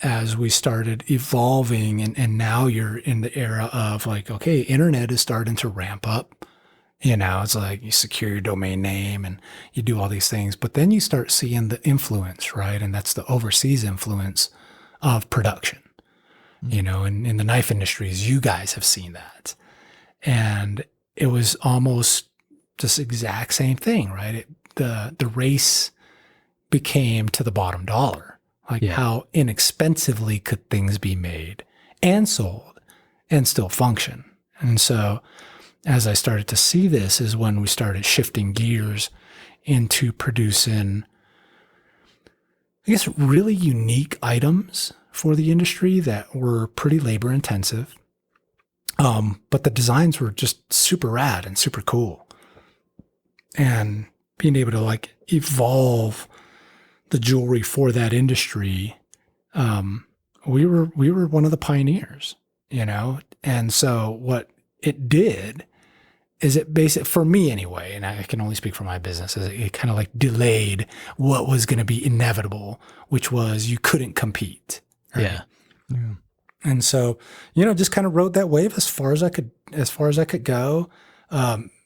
S5: as we started evolving, and now you're in the era of like, okay, internet is starting to ramp up. It's like you secure your domain name and you do all these things, but then you start seeing the influence, right? And that's the overseas influence of production. Mm-hmm. In the knife industries, you guys have seen that. And it was almost this exact same thing, right? The race became to the bottom dollar. Like how inexpensively could things be made and sold and still function. And so as I started to see this is when we started shifting gears into producing, I guess, really unique items for the industry that were pretty labor intensive. But the designs were just super rad and super cool. And being able to like evolve the jewelry for that industry, we were one of the pioneers, And so what it did is it basically, for me anyway, and I can only speak for my business, is it kind of like delayed what was going to be inevitable, which was you couldn't compete. Right? Yeah. And so, just kind of rode that wave as far as I could go.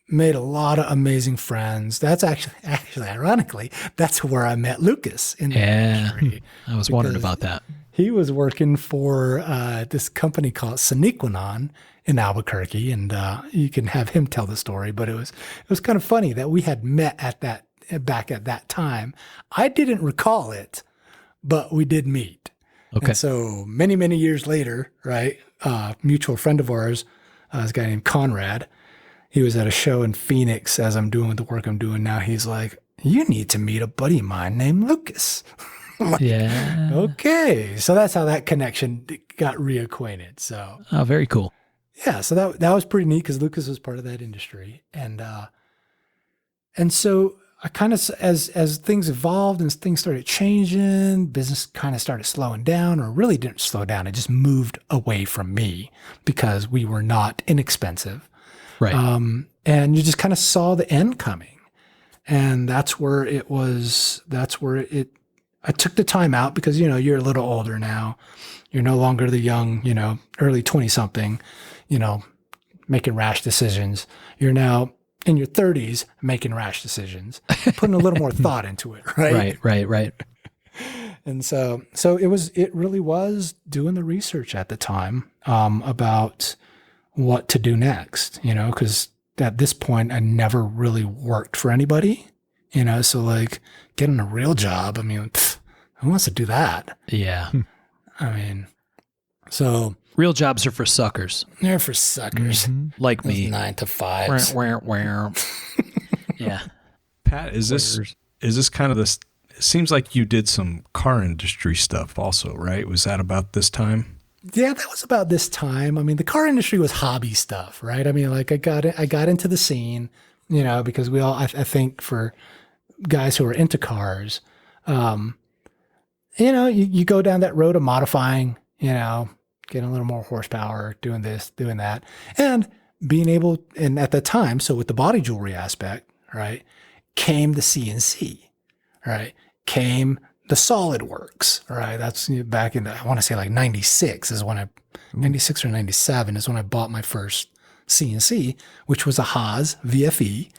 S5: Made a lot of amazing friends. That's actually ironically, that's where I met Lucas in the industry.
S1: I was wondering about that.
S5: He was working for this company called Senequanon in Albuquerque, and you can have him tell the story. But it was kind of funny that we had met back at that time. I didn't recall it, but we did meet. Okay. And so many, many years later, right? Mutual friend of ours, this guy named Conrad. He was at a show in Phoenix as I'm doing the work I'm doing now. He's like, "You need to meet a buddy of mine named Lucas." Like, okay. So that's how that connection got reacquainted. So,
S1: very cool.
S5: yeah, so that was pretty neat because Lucas was part of that industry. And so I kind of, as things evolved and things started changing, business kind of started slowing down, or really didn't slow down. It just moved away from me because we were not inexpensive.
S1: Right.
S5: And you just kind of saw the end coming. And I took the time out because, you're a little older now. You're no longer the young, early 20 something, making rash decisions. You're now in your 30s making rash decisions, putting a little more thought into it. Right.
S1: Right.
S5: And so it really was doing the research at the time, about what to do next, because at this point I never really worked for anybody, so like getting a real job. I mean, who wants to do that?
S1: Yeah.
S5: I mean, so
S1: Real jobs are for suckers.
S5: they're for suckers.
S1: Like
S5: Those
S1: me.
S5: 9 to 5s.
S1: Where. Yeah.
S2: Pat, is this kind of this? It seems like you did some car industry stuff also, right? Was that about this time?
S5: Yeah, that was about this time. I mean, the car industry was hobby stuff, right? I mean, like I got into the scene, because we all, I think for guys who are into cars, you go down that road of modifying, getting a little more horsepower, doing this, doing that, and being able, and at the time, so with the body jewelry aspect, right, came the CNC, right, came the SolidWorks, right? That's back in, I want to say like 96 is when 96 or 97 is when I bought my first CNC, which was a Haas VFE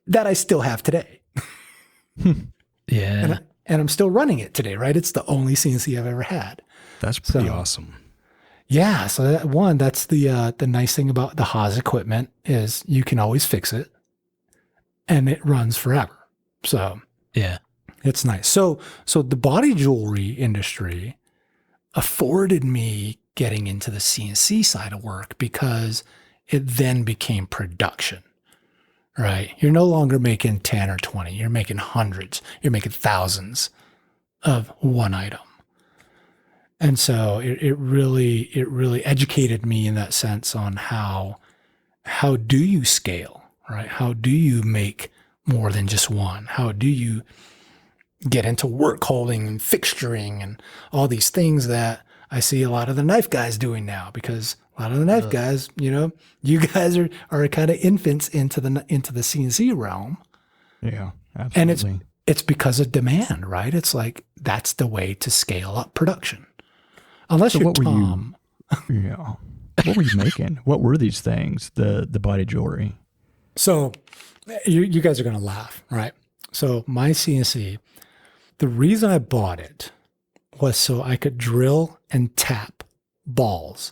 S5: that I still have today.
S1: Yeah.
S5: And I'm still running it today, right? It's the only CNC I've ever had.
S2: That's pretty awesome.
S5: Yeah. So that's the nice thing about the Haas equipment is you can always fix it and it runs forever. So
S1: Yeah.
S5: it's nice. So the body jewelry industry afforded me getting into the CNC side of work because it then became production, right? You're no longer making 10 or 20. You're making hundreds. You're making thousands of one item. And so it really educated me in that sense on how do you scale, right? How do you make more than just one? How do you get into work holding and fixturing and all these things that I see a lot of the knife guys doing now, because a lot of the knife guys, you guys are kind of infants into the CNC realm.
S3: Yeah, absolutely.
S5: And it's because of demand, right? It's like, that's the way to scale up production. Unless
S3: So
S5: you're
S3: what were
S5: Tom.
S3: Yeah. What were you making? What were these things? The body jewelry.
S5: So you guys are going to laugh, right? So my CNC, the reason I bought it was so I could drill and tap balls.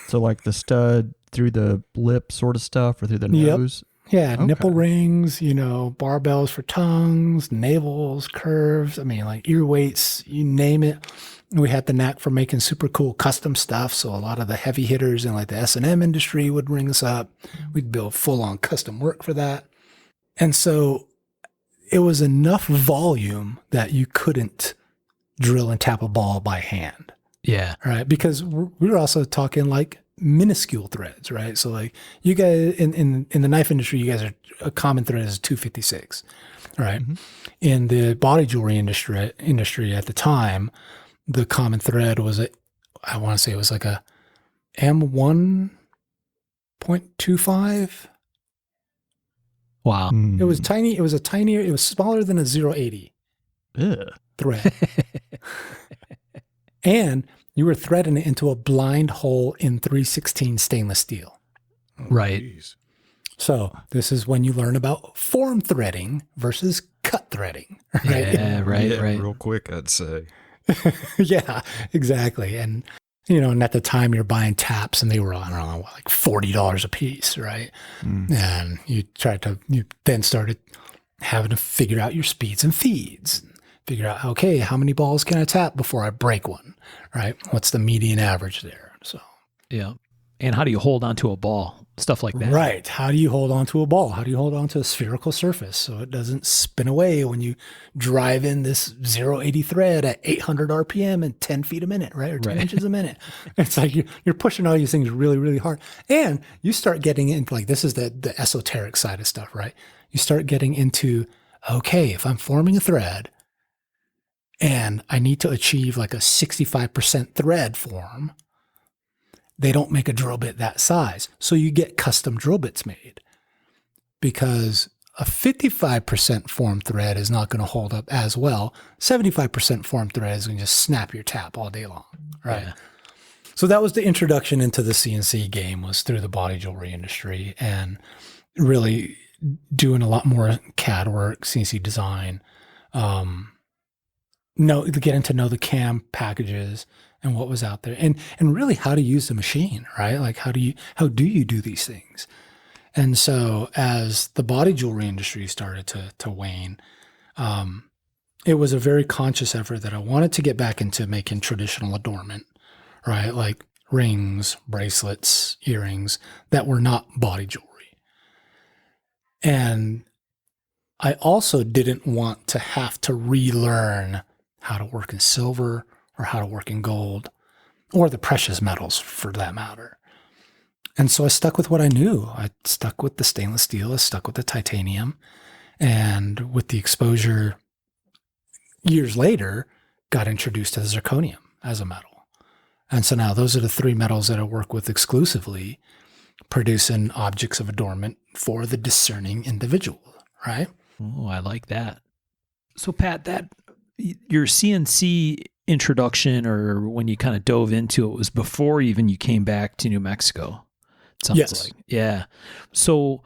S3: So like the stud through the lip sort of stuff or through the
S5: Yep.
S3: nose?
S5: Yeah,
S3: Okay.
S5: nipple rings, barbells for tongues, navels, curves. I mean, like ear weights, you name it. We had the knack for making super cool custom stuff. So a lot of the heavy hitters in like the S&M industry would ring us up. We'd build full on custom work for that. And so it was enough volume that you couldn't drill and tap a ball by hand.
S1: Yeah.
S5: Right. Because we were also talking like minuscule threads, right? So like you guys in the knife industry, you guys are, a common thread is 256, right? Mm-hmm. In the body jewelry industry at the time, the common thread was I want to say it was like a M1.25.
S1: Wow.
S5: It was tiny. It was smaller than a 080 thread. And you were threading it into a blind hole in 316 stainless steel.
S1: Right.
S2: Geez.
S5: So this is when you learn about form threading versus cut threading. Right?
S1: Yeah, right.
S4: Real quick, I'd say.
S5: Yeah, exactly. And, and at the time you're buying taps and they were, I don't know, like $40 a piece, right? And you then started having to figure out your speeds and feeds. Figure out, okay, how many balls can I tap before I break one, right? What's the median average there? So,
S1: Yeah. And how do you hold onto a ball? Stuff like that.
S5: Right. How do you hold onto a ball? How do you hold onto a spherical surface so it doesn't spin away when you drive in this 080 thread at 800 RPM and 10 feet a minute, right? Or 10 inches a minute. It's like you're pushing all these things really, really hard. And you start getting into like, this is the esoteric side of stuff, right? You start getting into, okay, if I'm forming a thread and I need to achieve like a 65% thread form, they don't make a drill bit that size. So you get custom drill bits made because a 55% form thread is not going to hold up as well. 75% form thread is going to just snap your tap all day long, right? Yeah. So that was the introduction into the CNC game, was through the body jewelry industry and really doing a lot more CAD work, CNC design, getting to know the CAM packages and what was out there, and really how to use the machine, right? Like how do you do these things? And so as the body jewelry industry started to wane, it was a very conscious effort that I wanted to get back into making traditional adornment, right? Like rings, bracelets, earrings that were not body jewelry. And I also didn't want to have to relearn how to work in silver or how to work in gold, or the precious metals for that matter. And so I stuck with what I knew. I stuck with the stainless steel, I stuck with the titanium, and with the exposure years later, got introduced to the zirconium as a metal. And so now those are the three metals that I work with exclusively, producing objects of adornment for the discerning individual, right?
S1: Oh, I like that. So Pat, your CNC introduction, or when you kind of dove into it, was before even you came back to New Mexico. It sounds like. Yeah. So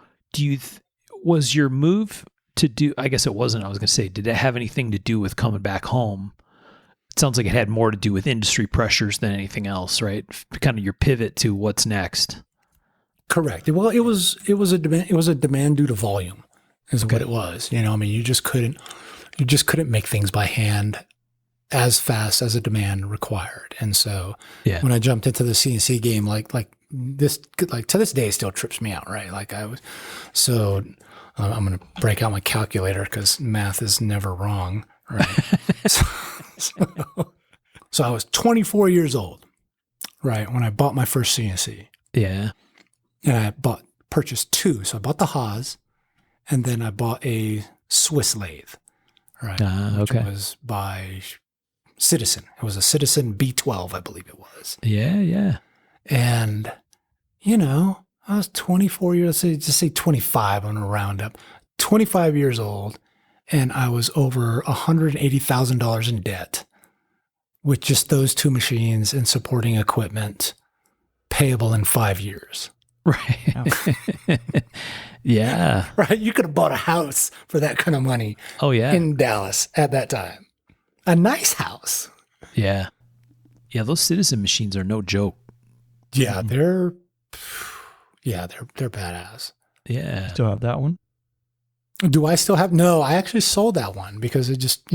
S1: was your move to do, I guess it wasn't, I was going to say, did it have anything to do with coming back home? It sounds like it had more to do with industry pressures than anything else, right? Kind of your pivot to what's next.
S5: Correct. Well, it was a demand due to volume is what it was. You know, I mean, you just couldn't make things by hand as fast as a demand required. And so when I jumped into the CNC game, like to this day, it still trips me out, right? Like I'm going to break out my calculator because math is never wrong, right? So I was 24 years old, right, when I bought my first CNC.
S1: Yeah.
S5: And I purchased two. So I bought the Haas, and then I bought a Swiss lathe, right? Which was by Citizen. It was a Citizen B12, I believe it was.
S1: Yeah, yeah.
S5: And, you know, I was 24 years, just say 25, I'm going to round up. 25 years old, and I was over $180,000 in debt with just those two machines and supporting equipment payable in 5 years.
S1: Right. Yeah.
S5: Right. You could have bought a house for that kind of money.
S1: Oh, yeah.
S5: In Dallas at that time. A nice house.
S1: Yeah. Yeah. Those Citizen machines are no joke.
S5: Yeah. They're badass.
S1: Yeah.
S3: Still have that one?
S5: Do I still have? No, I actually sold that one because it just,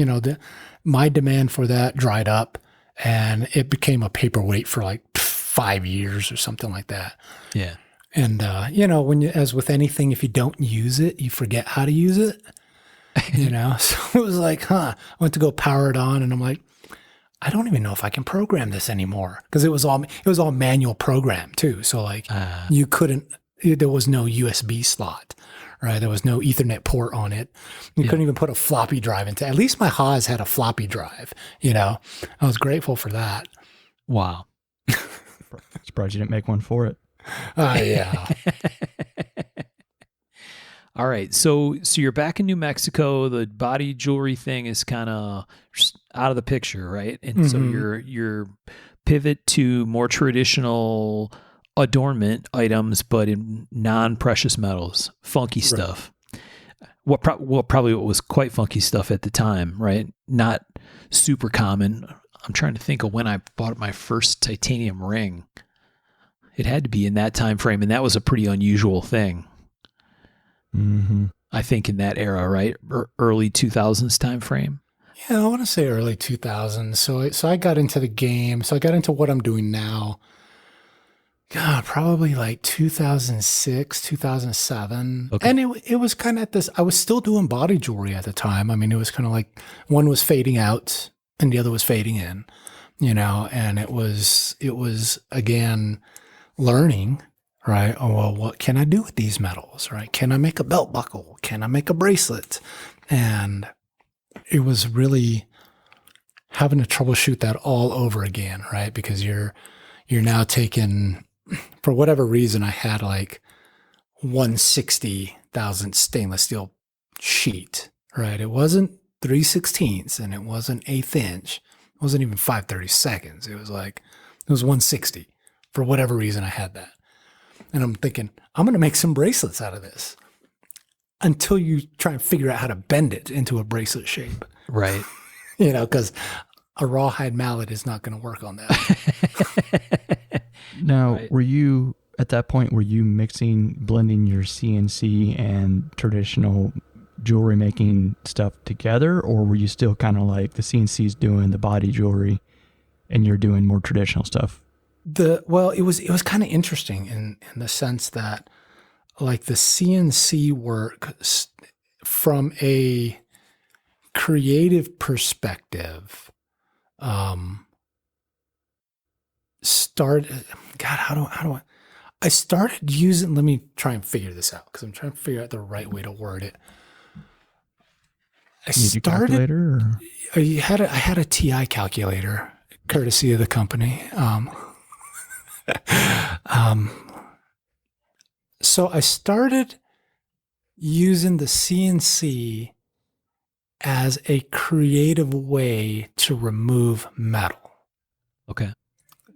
S5: my demand for that dried up and it became a paperweight for like 5 years or something like that.
S1: Yeah.
S5: And, as with anything, if you don't use it, you forget how to use it, So it was like, I went to go power it on and I'm like, I don't even know if I can program this anymore because it was all manual program too. So like you couldn't, there was no USB slot, right? There was no Ethernet port on it. You couldn't even put a floppy drive into it. At least my Haas had a floppy drive, I was grateful for that.
S1: Wow.
S3: Surprised you didn't make one for it.
S5: Yeah.
S1: All right. So you're back in New Mexico. The body jewelry thing is kind of out of the picture, right? And so your pivot to more traditional adornment items, but in non-precious metals, funky stuff. Right. Probably what was quite funky stuff at the time, right? Not super common. I'm trying to think of when I bought my first titanium ring. It had to be in that time frame, and that was a pretty unusual thing.
S3: Mm-hmm.
S1: I think in that era, right? Early 2000s time frame.
S5: Yeah, I want to say early 2000s. So I got into the game. So I got into what I'm doing now God, probably like 2006, 2007.
S1: Okay.
S5: And it was kind of at this, I was still doing body jewelry at the time. I mean, it was kind of like one was fading out and the other was fading in, and it was again, learning, right? Oh, well, what can I do with these metals, right? Can I make a belt buckle? Can I make a bracelet? And it was really having to troubleshoot that all over again, right? Because you're now taking, for whatever reason, I had like 160,000 stainless steel sheet, right? It wasn't 3/16 and it wasn't 1/8 inch. It wasn't even 5/32. It was 160. For whatever reason, I had that. And I'm thinking, I'm going to make some bracelets out of this, until you try and figure out how to bend it into a bracelet shape.
S1: Right.
S5: Because a rawhide mallet is not going to work on that.
S3: Now,
S1: Right.
S3: were you, at that point, blending your CNC and traditional jewelry making stuff together? Or were you still kind of like the CNC's doing the body jewelry and you're doing more traditional stuff?
S5: Well, it was kind of interesting in the sense that, like, the CNC work from a creative perspective, started. God, how do I started using? Let me try and figure this out, because I'm trying to figure out the right way to word it. I
S3: Need your calculator? Or?
S5: I had a TI calculator, courtesy of the company. So I started using the CNC as a creative way to remove metal.
S1: Okay.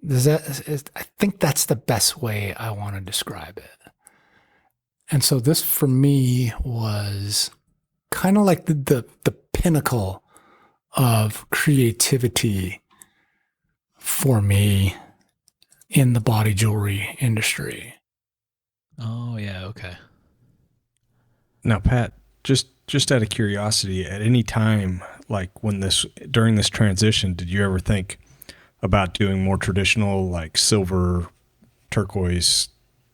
S5: I think that's the best way I want to describe it. And so this for me was kind of like the pinnacle of creativity for me in the body jewelry industry.
S1: Oh, yeah. Okay.
S2: Now, Pat, just out of curiosity, at any time, like during this transition, did you ever think about doing more traditional, like silver, turquoise,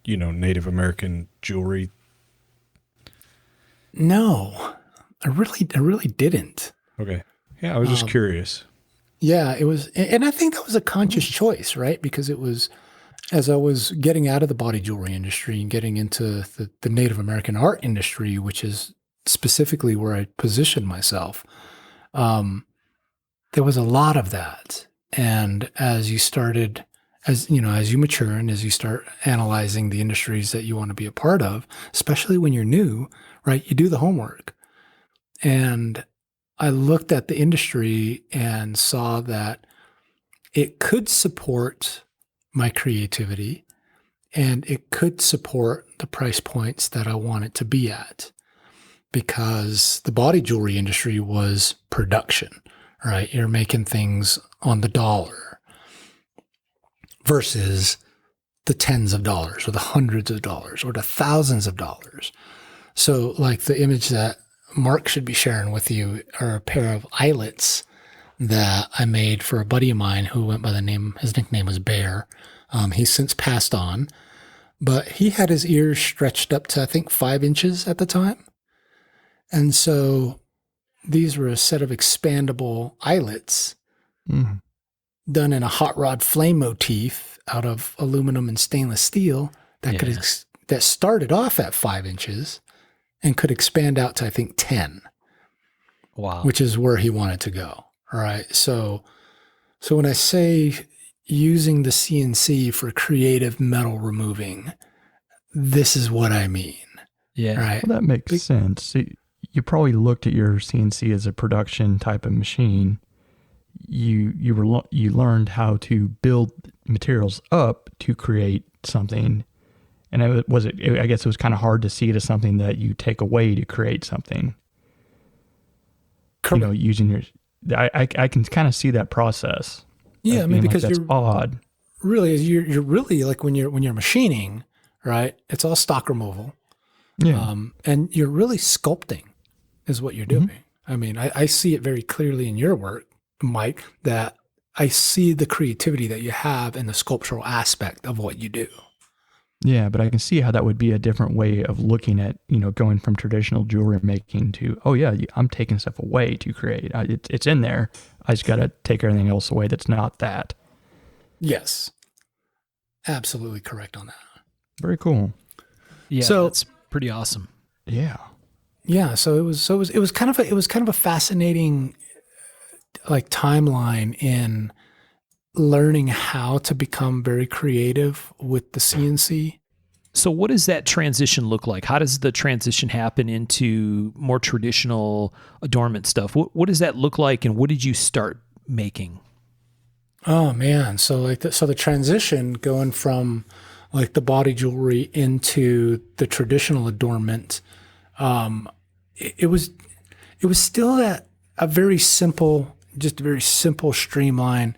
S2: Native American jewelry?
S5: No, I really didn't.
S2: Okay. Yeah, I was just curious.
S5: Yeah, it was, and I think that was a conscious choice, right? Because it was, as I was getting out of the body jewelry industry and getting into the Native American art industry, which is specifically where I positioned myself, there was a lot of that. And as you mature and as you start analyzing the industries that you want to be a part of, especially when you're new, right, you do the homework. And I looked at the industry and saw that it could support my creativity and it could support the price points that I want it to be at, because the body jewelry industry was production, right? You're making things on the dollar versus the tens of dollars or the hundreds of dollars or the thousands of dollars. So like the image that Mark should be sharing with you are a pair of eyelets that I made for a buddy of mine who went by his nickname was Bear. He's since passed on, but he had his ears stretched up to, I think, 5 inches at the time. And so these were a set of expandable eyelets done in a hot rod flame motif out of aluminum and stainless steel that started off at 5 inches and could expand out to, I think, 10.
S1: Wow.
S5: Which is where he wanted to go. All right. So when I say using the CNC for creative metal removing, this is what I mean.
S1: Yeah.
S5: Right.
S3: Well, that makes sense. You probably looked at your CNC as a production type of machine. You learned how to build materials up to create something. And I guess it was kind of hard to see it as something that you take away to create something.
S5: Correct.
S3: Using your, I can kind of see that process.
S5: Yeah, I mean, because
S3: that's
S5: you're
S3: odd.
S5: Really, you're really like when you're machining, right? It's all stock removal.
S3: Yeah.
S5: And you're really sculpting is what you're doing. I mean, I see it very clearly in your work, Mike, that I see the creativity that you have and the sculptural aspect of what you do.
S3: Yeah, but I can see how that would be a different way of looking at, going from traditional jewelry making to, oh yeah, I'm taking stuff away to create. It's in there. I just got to take everything else away that's not that.
S5: Yes. Absolutely correct on that.
S3: Very cool.
S1: Yeah,
S5: So-
S1: that's pretty awesome.
S3: Yeah.
S5: Yeah, so it was kind of a fascinating like timeline in learning how to become very creative with the CNC.
S1: So what does that transition look like? How does the transition happen into more traditional adornment stuff? What does that look like, and what did you start making?
S5: Oh man, so the transition going from like the body jewelry into the traditional adornment, it was still a very simple, streamlined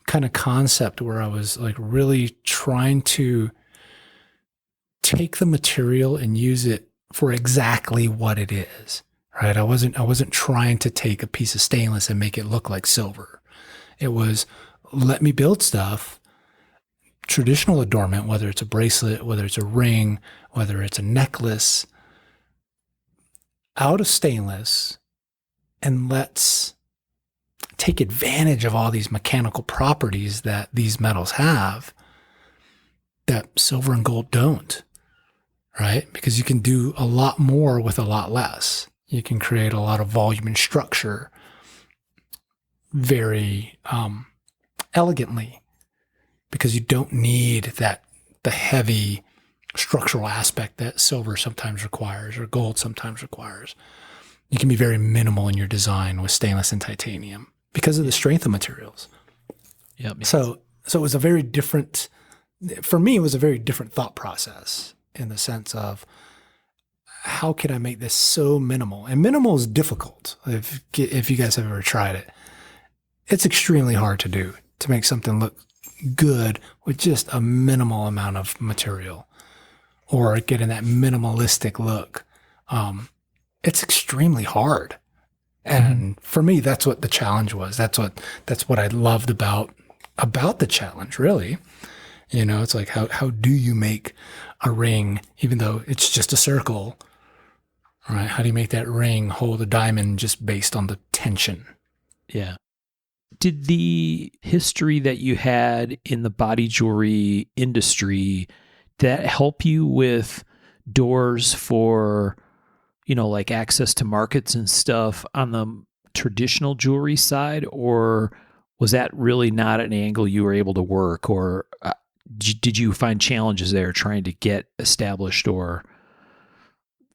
S5: kind of concept where I was like really trying to take the material and use it for exactly what it is, right? I wasn't trying to take a piece of stainless and make it look like silver. It was, let me build stuff, traditional adornment, whether it's a bracelet, whether it's a ring, whether it's a necklace, out of stainless, and let's take advantage of all these mechanical properties that these metals have that silver and gold don't, right? Because you can do a lot more with a lot less. You can create a lot of volume and structure very elegantly, because you don't need the heavy structural aspect that silver sometimes requires or gold sometimes requires. You can be very minimal in your design with stainless and titanium because of the strength of materials.
S1: Yeah.
S5: So it was a very different, for me, it was a very different thought process in the sense of how can I make this so minimal? And minimal is difficult. If you guys have ever tried it, it's extremely hard to do, to make something look good with just a minimal amount of material or getting that minimalistic look. It's extremely hard. And for me, that's what the challenge was. That's what I loved about the challenge, really. It's like, how do you make a ring, even though it's just a circle, right? How do you make that ring hold a diamond just based on the tension?
S1: Yeah. Did the history that you had in the body jewelry industry that help you with doors for, like access to markets and stuff on the traditional jewelry side, or was that really not an angle you were able to work, or did you find challenges there trying to get established or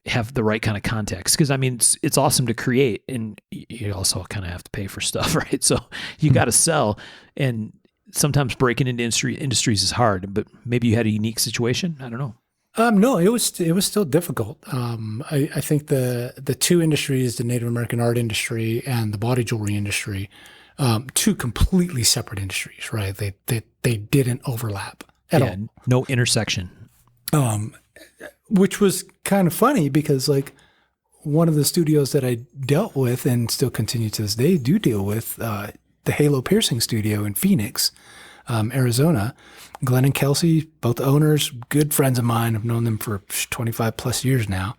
S1: have the right kind of context? Because it's awesome to create, and you also kind of have to pay for stuff, right? So you got to sell, and sometimes breaking into industries is hard. But maybe you had a unique situation. I don't know.
S5: No, it was still difficult. I think the two industries, the Native American art industry and the body jewelry industry, two completely separate industries, right? They didn't overlap at all.
S1: No intersection.
S5: Which was kind of funny because like one of the studios that I dealt with and still continue to this day do deal with, the Halo Piercing Studio in Phoenix, Arizona. Glenn and Kelsey, both owners, good friends of mine. I've known them for 25 plus years now.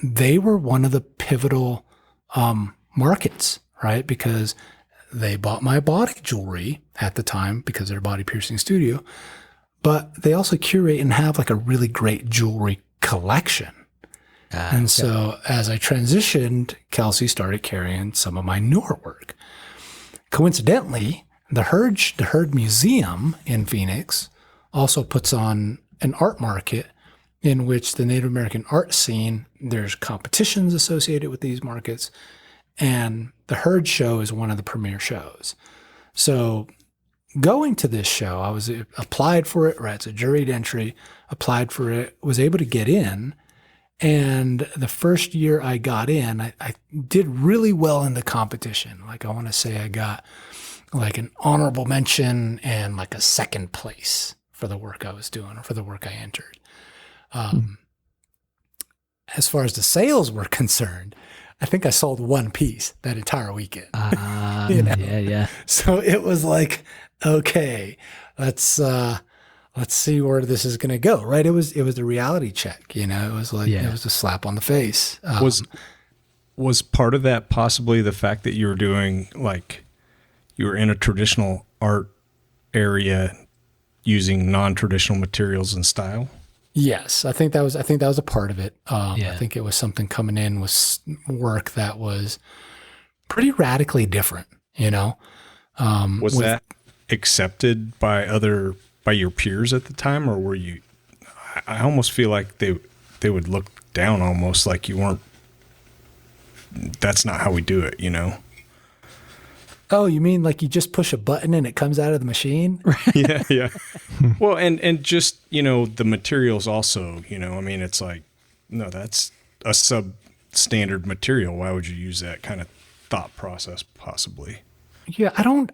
S5: They were one of the pivotal markets, right? Because they bought my body jewelry at the time because they're a body piercing studio, but they also curate and have like a really great jewelry collection. So as I transitioned, Kelsey started carrying some of my newer work. Coincidentally, the Herd Museum in Phoenix also puts on an art market in which the Native American art scene, there's competitions associated with these markets, and the Herd show is one of the premier shows. So going to this show, I was applied for it, right? It's a juried entry, applied for it, was able to get in. And the first year I got in, I did really well in the competition. Like I want to say I got like an honorable mention and like a second place for the work I was doing or for the work I entered. As far as the sales were concerned, I think I sold one piece that entire weekend.
S1: Yeah.
S5: So it was like, okay, let's let's see where this is going to go. Right. It was a reality check. It was like, it was a slap on the face.
S2: Was part of that possibly the fact that you were doing, like, you were in a traditional art area using non-traditional materials and style?
S5: Yes, I think that was a part of it. I think it was something coming in with work that was pretty radically different,
S2: Was that accepted by your peers at the time, or were you? I almost feel like they would look down, almost like you weren't. That's not how we do it,
S5: Oh, you mean like you just push a button and it comes out of the machine?
S2: Yeah. Well, and just, the materials also, it's like, no, that's a substandard material. Why would you use that kind of thought process possibly?
S5: Yeah, I don't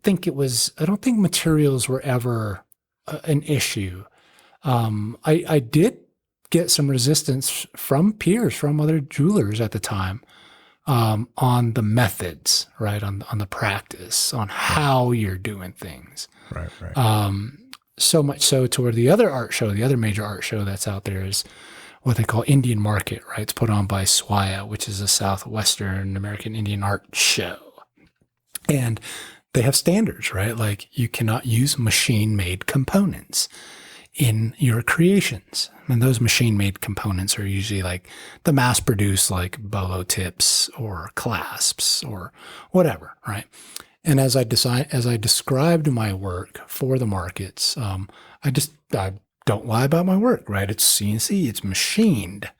S5: think materials were ever an issue. I did get some resistance from peers, from other jewelers at the time, on the methods, right? On the practice, on how you're doing things.
S2: Right.
S5: So much so to where the other major art show that's out there is what they call Indian Market, right? It's put on by SWIA, which is a Southwestern American Indian art show. And they have standards, right? Like you cannot use machine-made components in your creations. And those machine-made components are usually like the mass-produced, like bolo tips or clasps or whatever, right? And as I described my work for the markets, I don't lie about my work, right? It's CNC, it's machined.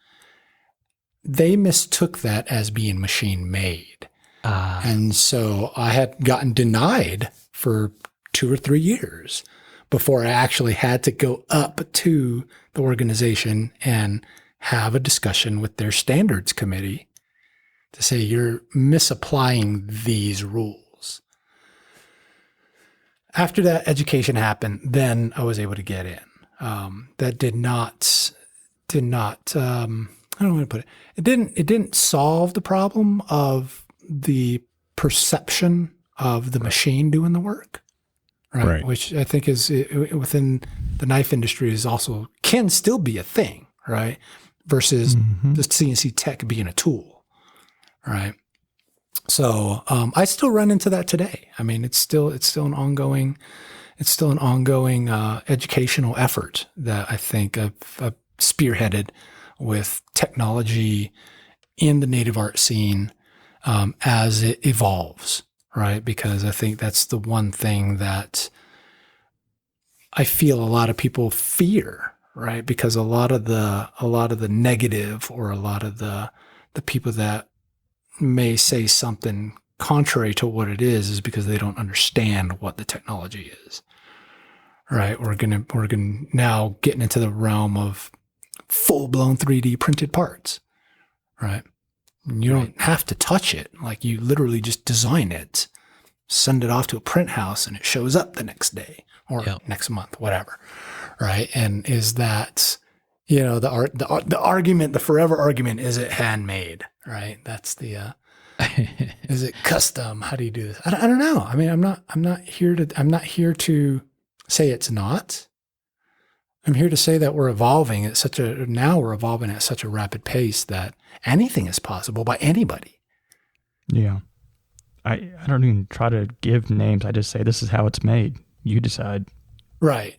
S5: They mistook that as being machine-made. And so I had gotten denied for 2 or 3 years before I actually had to go up to the organization and have a discussion with their standards committee to say, you're misapplying these rules. After that education happened, then I was able to get in. That did not, I don't know how to put it. It didn't solve the problem of the perception of the machine doing the work, right? Which I think is within the knife industry can still be a thing, right? Versus the CNC tech being a tool, right? So I still run into that today. I mean, it's still an ongoing educational effort that I think I've spearheaded with technology in the native art scene as it evolves, right? Because I think that's the one thing that I feel a lot of people fear, right? Because a lot of the negative, or a lot of the people that may say something contrary to what it is because they don't understand what the technology is, right? We're gonna now getting into the realm of full-blown 3D printed parts, right? You don't have to touch it. Like you literally just design it, send it off to a print house, and it shows up the next day or next month, whatever. Right. And is that, the argument, the forever argument, is it handmade? Right. That's the, is it custom? How do you do this? I don't know. I mean, I'm not here to say it's not. I'm here to say that we're evolving at such a rapid pace that anything is possible by anybody.
S3: Yeah. I don't even try to give names. I just say, this is how it's made. You decide.
S5: Right.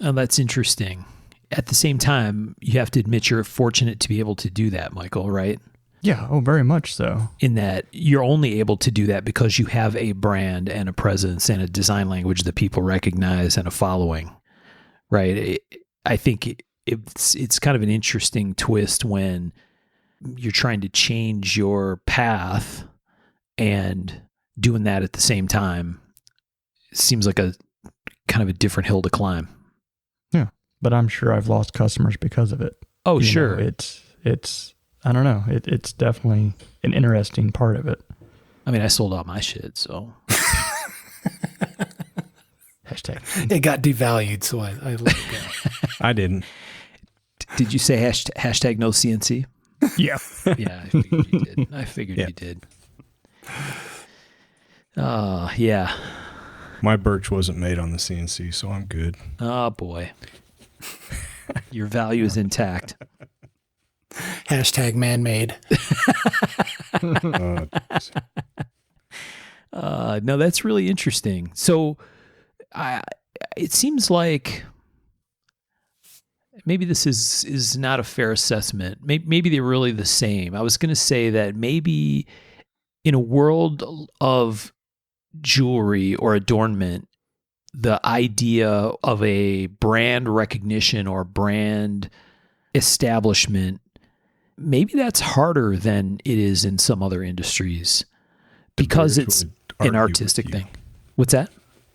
S1: Oh, that's interesting. At the same time, you have to admit you're fortunate to be able to do that, Michael, right?
S3: Yeah. Oh, very much so.
S1: In that you're only able to do that because you have a brand and a presence and a design language that people recognize and a following. Right. I think it's kind of an interesting twist when you're trying to change your path and doing that at the same time. It seems like a kind of a different hill to climb.
S3: Yeah. But I'm sure I've lost customers because of it.
S1: Oh, sure.
S3: It's I don't know. It's definitely an interesting part of it.
S1: I mean, I sold all my shit, so.
S3: Hashtag.
S5: It got devalued, so I let it go.
S2: I didn't.
S1: Did you say hashtag no CNC?
S3: Yeah.
S1: Yeah, I figured you did. I figured you did. Yeah.
S2: My birch wasn't made on the CNC, so I'm good.
S1: Oh, boy. Your value is intact.
S5: Hashtag man-made.
S1: No, that's really interesting. So it seems like maybe this is not a fair assessment. Maybe they're really the same. I was going to say that maybe in a world of jewelry or adornment, the idea of a brand recognition or brand establishment, maybe that's harder than it is in some other industries because it's an artistic thing. What's that?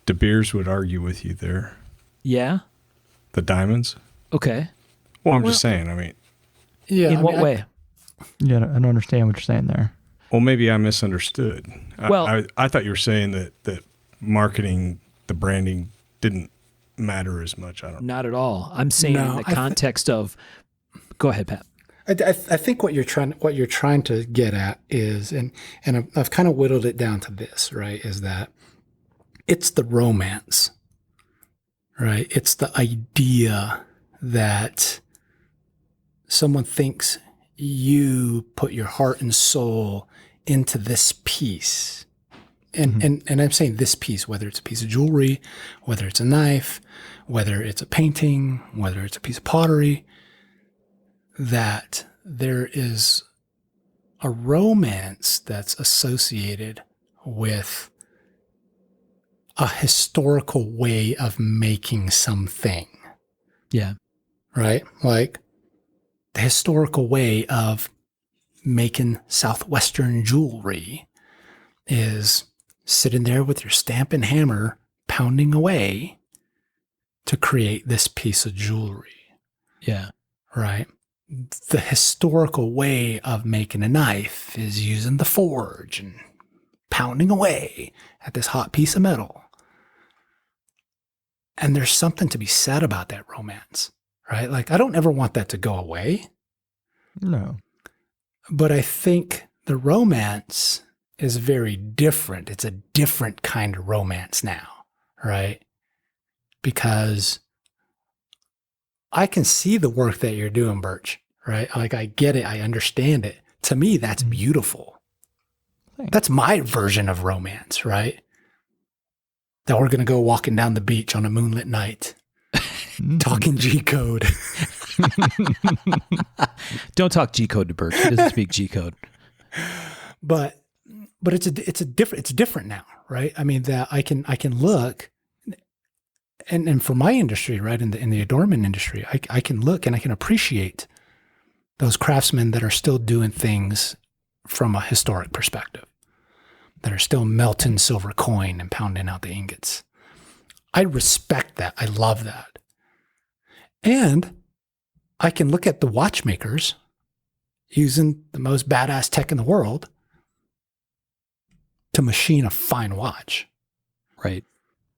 S2: De Beers would argue with you there.
S1: Yeah.
S2: The diamonds.
S1: Okay.
S2: Well, I'm just saying. I mean,
S5: Yeah.
S1: In what way?
S3: Yeah, I don't understand what you're saying there.
S2: Well, maybe I misunderstood.
S1: Well,
S2: I thought you were saying that marketing, the branding didn't matter as much. I don't know.
S1: Not at all. I'm saying in the context of. Go ahead, Pat.
S5: I think what you're trying to get at is, and I've kind of whittled it down to this, right? Is that it's the romance, right? It's the idea that someone thinks you put your heart and soul into this piece. And I'm saying this piece, whether it's a piece of jewelry, whether it's a knife, whether it's a painting, whether it's a piece of pottery, that there is a romance that's associated with a historical way of making something.
S1: Yeah.
S5: Right? Like the historical way of making Southwestern jewelry is sitting there with your stamp and hammer, pounding away to create this piece of jewelry.
S1: Yeah.
S5: Right? The historical way of making a knife is using the forge and pounding away at this hot piece of metal. And there's something to be said about that romance, right? Like, I don't ever want that to go away.
S3: No.
S5: But I think the romance is very different. It's a different kind of romance now, right? Because I can see the work that you're doing, Birch, right? Like, I get it. I understand it. To me, that's beautiful.
S3: Thanks.
S5: That's my version of romance, right? That we're going to go walking down the beach on a moonlit night, talking G code.
S1: Don't talk G code to Birch. He doesn't speak G code.
S5: But it's different now, right? I mean, that I can look. And for my industry, right, in the adornment industry, I can look and I can appreciate those craftsmen that are still doing things from a historic perspective, that are still melting silver coin and pounding out the ingots. I respect that. I love that. And I can look at the watchmakers using the most badass tech in the world to machine a fine watch.
S1: Right.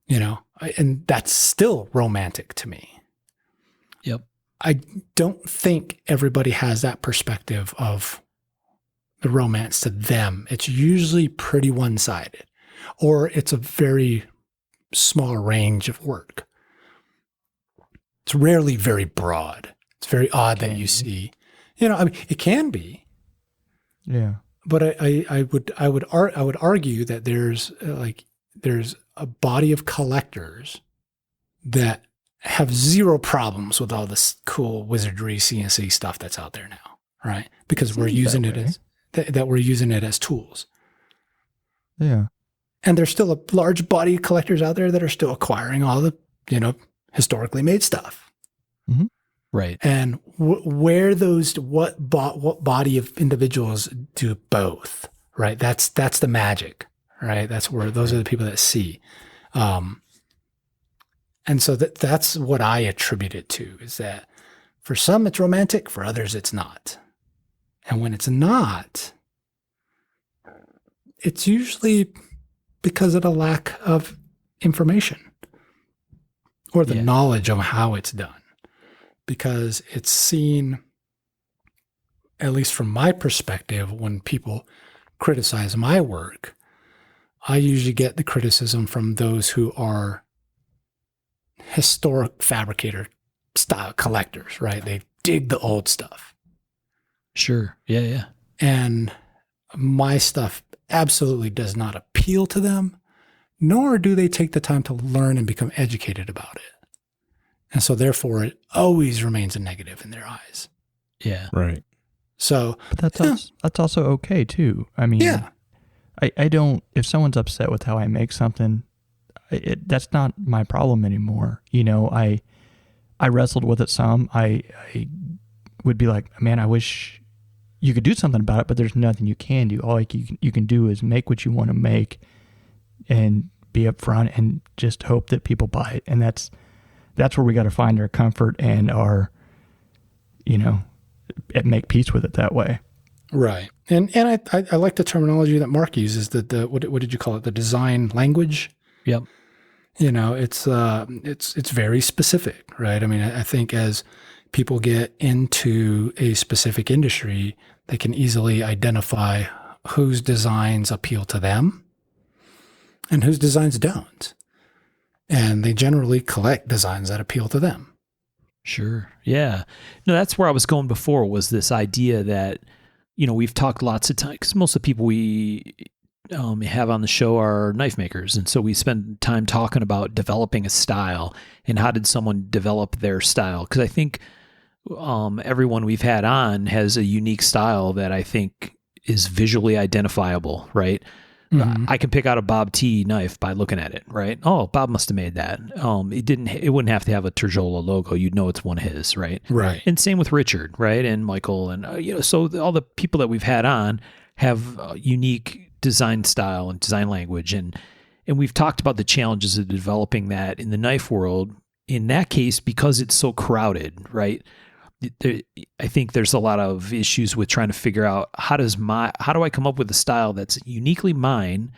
S5: You know, and that's still romantic to me.
S1: Yep.
S5: I don't think everybody has that perspective of the romance to them. It's usually pretty one-sided, or it's a very small range of work. It's rarely very broad. It's very odd that you see, you know, I mean, it can be.
S3: Yeah.
S5: But I would argue that there's a body of collectors that have zero problems with all this cool wizardry CNC stuff that's out there now, right? Because we're using it as that we're using it as tools.
S3: Yeah.
S5: And there's still a large body of collectors out there that are still acquiring all the, you know, historically made stuff.
S3: Mm-hmm.
S1: Right.
S5: And what body of individuals do both, right? That's the magic, right? That's where those are the people that see. And so that's what I attribute it to, is that for some it's romantic, for others it's not. And when it's not, it's usually because of a lack of information or the knowledge of how it's done. Because it's seen, at least from my perspective, when people criticize my work, I usually get the criticism from those who are historic fabricator style collectors, right? They dig the old stuff.
S1: Sure. Yeah, yeah.
S5: And my stuff absolutely does not appeal to them, nor do they take the time to learn and become educated about it. And so therefore it always remains a negative in their eyes.
S1: Yeah.
S2: Right.
S5: So
S3: But that's also okay too. I mean,
S5: yeah.
S3: I don't, if someone's upset with how I make something, that's not my problem anymore. You know, I wrestled with it some. I would be like, man, I wish you could do something about it, but there's nothing you can do. All you can do is make what you want to make and be upfront and just hope that people buy it. And that's where we got to find our comfort and our, and make peace with it that way.
S5: Right. And I like the terminology that Mark uses, the what did you call it? The design language.
S1: Yep.
S5: It's very specific, right? I mean, I think as people get into a specific industry, they can easily identify whose designs appeal to them and whose designs don't. And they generally collect designs that appeal to them.
S1: Sure. Yeah. No, that's where I was going before, was this idea that, we've talked lots of times, because most of the people we have on the show are knife makers. And so we spend time talking about developing a style and how did someone develop their style? Because I think everyone we've had on has a unique style that I think is visually identifiable, right? Mm-hmm. I can pick out a Bob T knife by looking at it, right? Oh, Bob must have made that. It wouldn't have to have a Terjola logo. You'd know it's one of his, right?
S5: Right.
S1: And same with Richard, right? And Michael, and so all the people that we've had on have a unique design style and design language, and we've talked about the challenges of developing that in the knife world. In that case, because it's so crowded, right? I think there's a lot of issues with trying to figure out how do I come up with a style that's uniquely mine,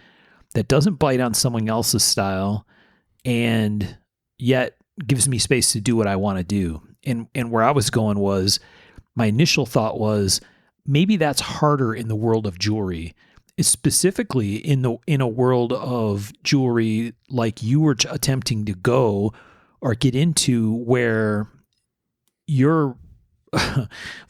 S1: that doesn't bite on someone else's style, and yet gives me space to do what I want to do. And where I was going was, my initial thought was, maybe that's harder in the world of jewelry, specifically in a world of jewelry like you were attempting to go or get into, where you're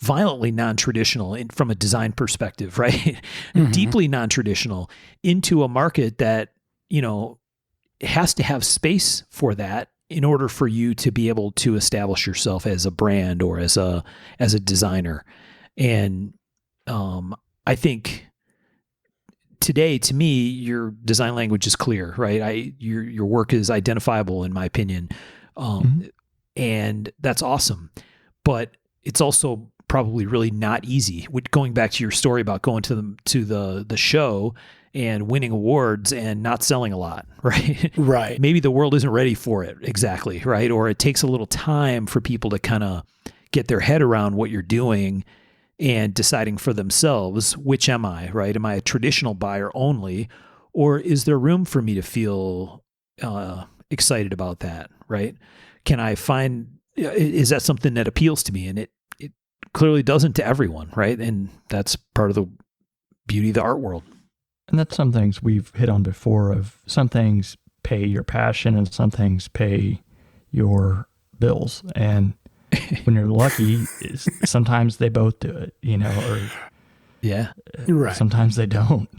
S1: violently non-traditional from a design perspective, right? Mm-hmm. Deeply non-traditional into a market that, has to have space for that in order for you to be able to establish yourself as a brand or as a designer. And I think today, to me, your design language is clear, right? Your work is identifiable, in my opinion. And that's awesome. But it's also probably really not easy. Going back to your story about going to the show and winning awards and not selling a lot, right?
S5: Right.
S1: Maybe the world isn't ready for it exactly, right? Or it takes a little time for people to kind of get their head around what you're doing and deciding for themselves, which am I, right? Am I a traditional buyer only, or is there room for me to feel excited about that, right? Can I find, is that something that appeals to me? And it clearly doesn't to everyone, right? And that's part of the beauty of the art world.
S3: And that's some things we've hit on before, of some things pay your passion and some things pay your bills. And when you're lucky, sometimes they both do it, or
S1: yeah,
S5: right.
S3: Sometimes they don't.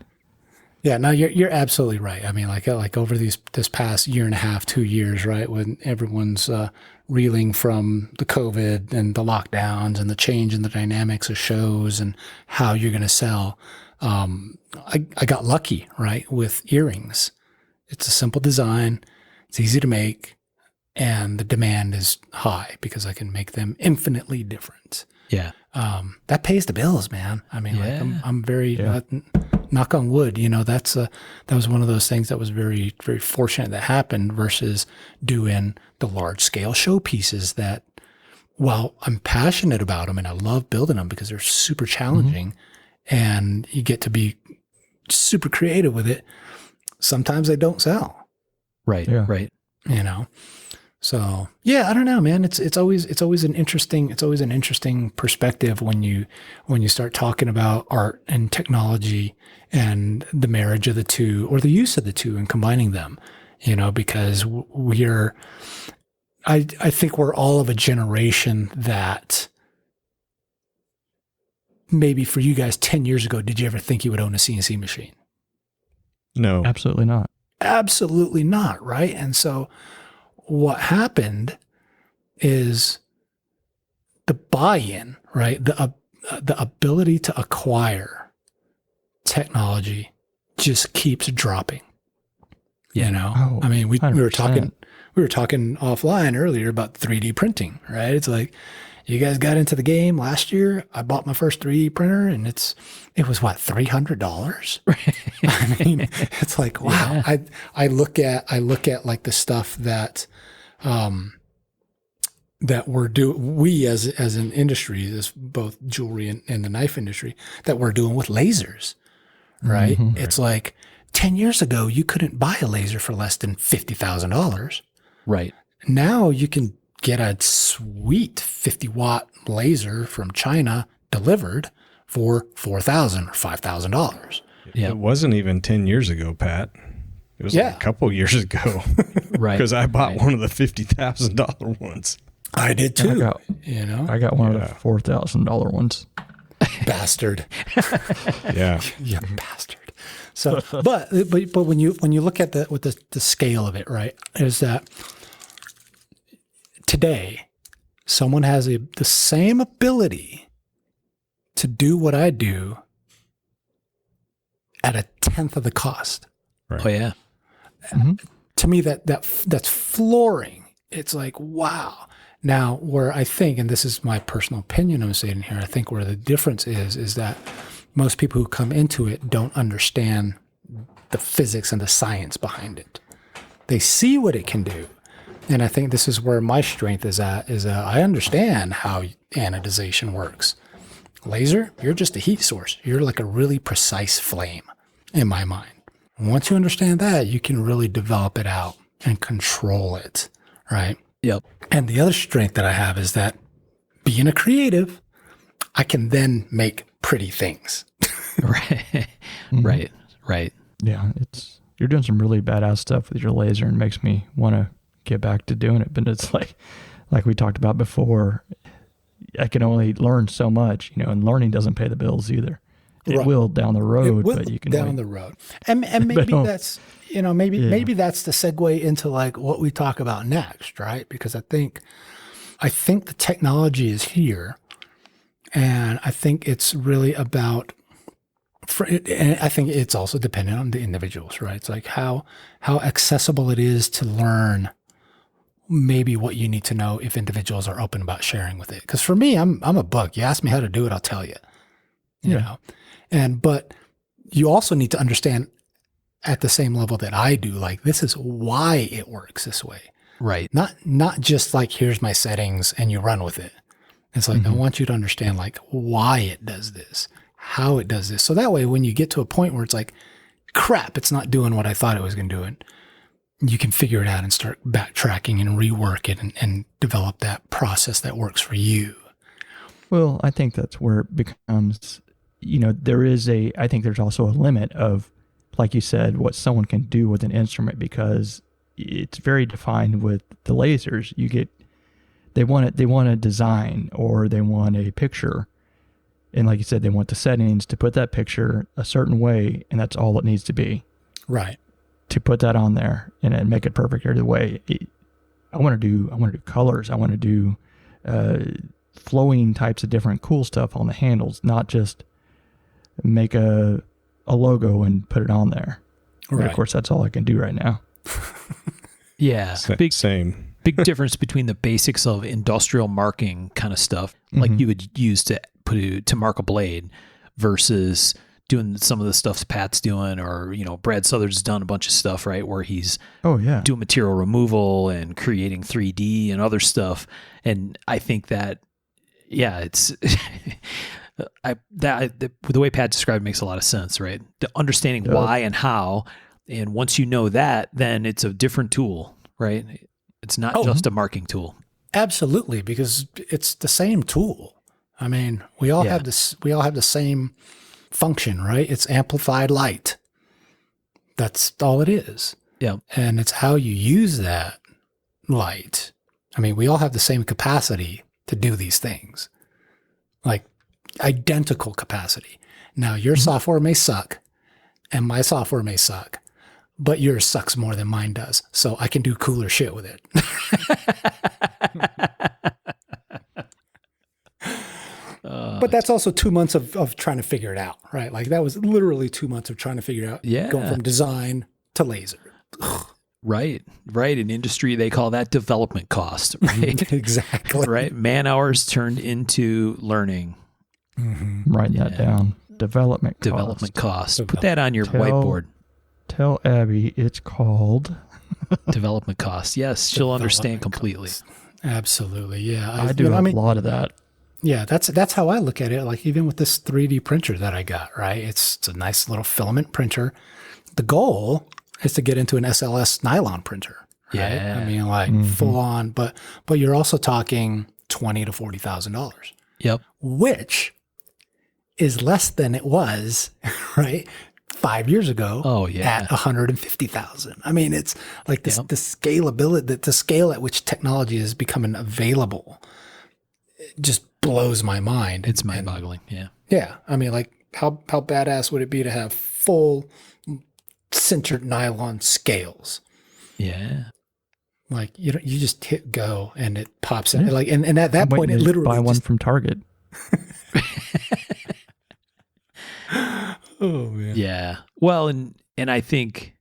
S5: Yeah, no, you're absolutely right. I mean, like over this past year and a half, 2 years, right, when everyone's reeling from the COVID and the lockdowns and the change in the dynamics of shows and how you're going to sell. I got lucky, right, with earrings. It's a simple design. It's easy to make. And the demand is high because I can make them infinitely different.
S1: Yeah.
S5: That pays the bills, man. I mean,
S1: yeah.
S5: I'm very, knock on wood, that was one of those things that was very, very fortunate that happened, versus doing the large scale showpieces that, while I'm passionate about them and I love building them because they're super challenging and you get to be super creative with it, sometimes they don't sell.
S1: Right. Yeah. Right.
S5: So yeah, I don't know, man. It's always an interesting perspective when you start talking about art and technology and the marriage of the two or the use of the two and combining them, because I think we're all of a generation that maybe for you guys 10 years ago, did you ever think you would own a CNC machine?
S2: No,
S3: Absolutely not.
S5: Absolutely not. Right. And so what happened is the buy-in, right? The ability to acquire technology just keeps dropping.
S3: Oh,
S5: I mean, we were
S3: 100%.
S5: talking offline earlier about 3D printing, right? It's like, you guys got into the game last year. I bought my first 3D printer and it was what, $300? I mean, it's like, wow. Yeah. I look at like the stuff that, that we as an industry, as both jewelry and the knife industry, that we're doing with lasers, right? Mm-hmm. It's like 10 years ago, you couldn't buy a laser for less than $50,000.
S1: Right.
S5: Now you can get a sweet 50-watt laser from China delivered for $4,000 or $5,000.
S2: Yeah. It wasn't even 10 years ago, Pat. It was like a couple years ago.
S1: Right.
S2: Because I bought one of the $50,000 ones.
S5: I did too.
S3: I got one of the $4,000 ones.
S5: Bastard.
S2: Yeah.
S5: You bastard. So, but when you look at the scale of it, right, is that today someone has the same ability to do what I do at a 10th of the cost.
S2: Right.
S1: Oh yeah.
S5: Mm-hmm. To me, that's flooring. It's like, wow. Now, where I think, and this is my personal opinion I'm saying here, I think where the difference is that most people who come into it don't understand the physics and the science behind it. They see what it can do. And I think this is where my strength is at, I understand how anodization works. Laser, you're just a heat source. You're like a really precise flame in my mind. Once you understand that, you can really develop it out and control it, right?
S1: Yep.
S5: And the other strength that I have is that being a creative, I can then make pretty things.
S1: Right. Mm-hmm. Right.
S3: Yeah, you're doing some really badass stuff with your laser and makes me want to get back to doing it. But it's like we talked about before, I can only learn so much, and learning doesn't pay the bills either. It will down the road, but you can
S5: down the road. And maybe that's, maybe that's the segue into like what we talk about next, right? Because I think the technology is here, and I think it's really about, and I think it's also dependent on the individuals, right? It's like how accessible it is to learn maybe what you need to know if individuals are open about sharing with it. Because for me, I'm a book. You ask me how to do it, I'll tell you. You know, but you also need to understand at the same level that I do, like, this is why it works this way.
S1: Right.
S5: Not just like, here's my settings and you run with it. It's like, I want you to understand like why it does this, how it does this. So that way, when you get to a point where it's like, crap, it's not doing what I thought it was going to do, and you can figure it out and start backtracking and rework it and develop that process that works for you.
S3: Well, I think that's where it becomes, I think there's also a limit of, like you said, what someone can do with an instrument, because it's very defined with the lasers. They want a design, or they want a picture. And like you said, they want the settings to put that picture a certain way, and that's all it needs to be.
S5: Right.
S3: To put that on there and make it perfect every way. I want to do colors. I want to do flowing types of different cool stuff on the handles, not just make a logo and put it on there. Right. But of course, that's all I can do right now.
S1: Yeah.
S2: Same.
S1: Big difference between the basics of industrial marking kind of stuff, like you would use to mark a blade, versus doing some of the stuff Pat's doing, or, Brad Southard's done a bunch of stuff, right, where he's doing material removal and creating 3D and other stuff. And I think that, it's the way Pat described it makes a lot of sense, right? The understanding why and how, and once you know that, then it's a different tool, right? It's not just a marking tool.
S5: Absolutely, because it's the same tool. I mean, we all have this. We all have the same function, right? It's amplified light. That's all it is.
S1: Yeah.
S5: And it's how you use that light. I mean, we all have the same capacity to do these things, like identical capacity. Now, your software may suck and my software may suck, but yours sucks more than mine does. So I can do cooler shit with it. But that's also 2 months of trying to figure it out, right? Like that was literally 2 months of trying to figure it out.
S1: Yeah.
S5: Going from design to laser.
S1: Right. In industry, they call that development cost, right?
S5: Exactly.
S1: Right. Man hours turned into learning.
S3: Write that down. Development
S1: cost. Put that on your whiteboard.
S3: Tell Abby it's called
S1: development cost. Yes, she'll understand completely.
S5: Cost. Absolutely. Yeah.
S3: I do a lot of that.
S5: Yeah, that's how I look at it. Like even with this 3D printer that I got, right? It's a nice little filament printer. The goal is to get into an SLS nylon printer, right?
S1: Yeah.
S5: I mean, like full on, but you're also talking $20,000 to $40,000.
S1: Yep. Which
S5: is less than it was, right? 5 years ago.
S1: Oh yeah.
S5: At 150,000. I mean, it's like this, the scalability, the scale at which technology is becoming available, it just blows my mind.
S1: It's mind boggling. Yeah.
S5: Yeah. I mean, like how badass would it be to have full sintered nylon scales?
S1: Yeah.
S5: Like you just hit go and it pops in. Like and at that point it literally
S3: buy one from Target.
S5: Oh man.
S1: Yeah. Well, and I think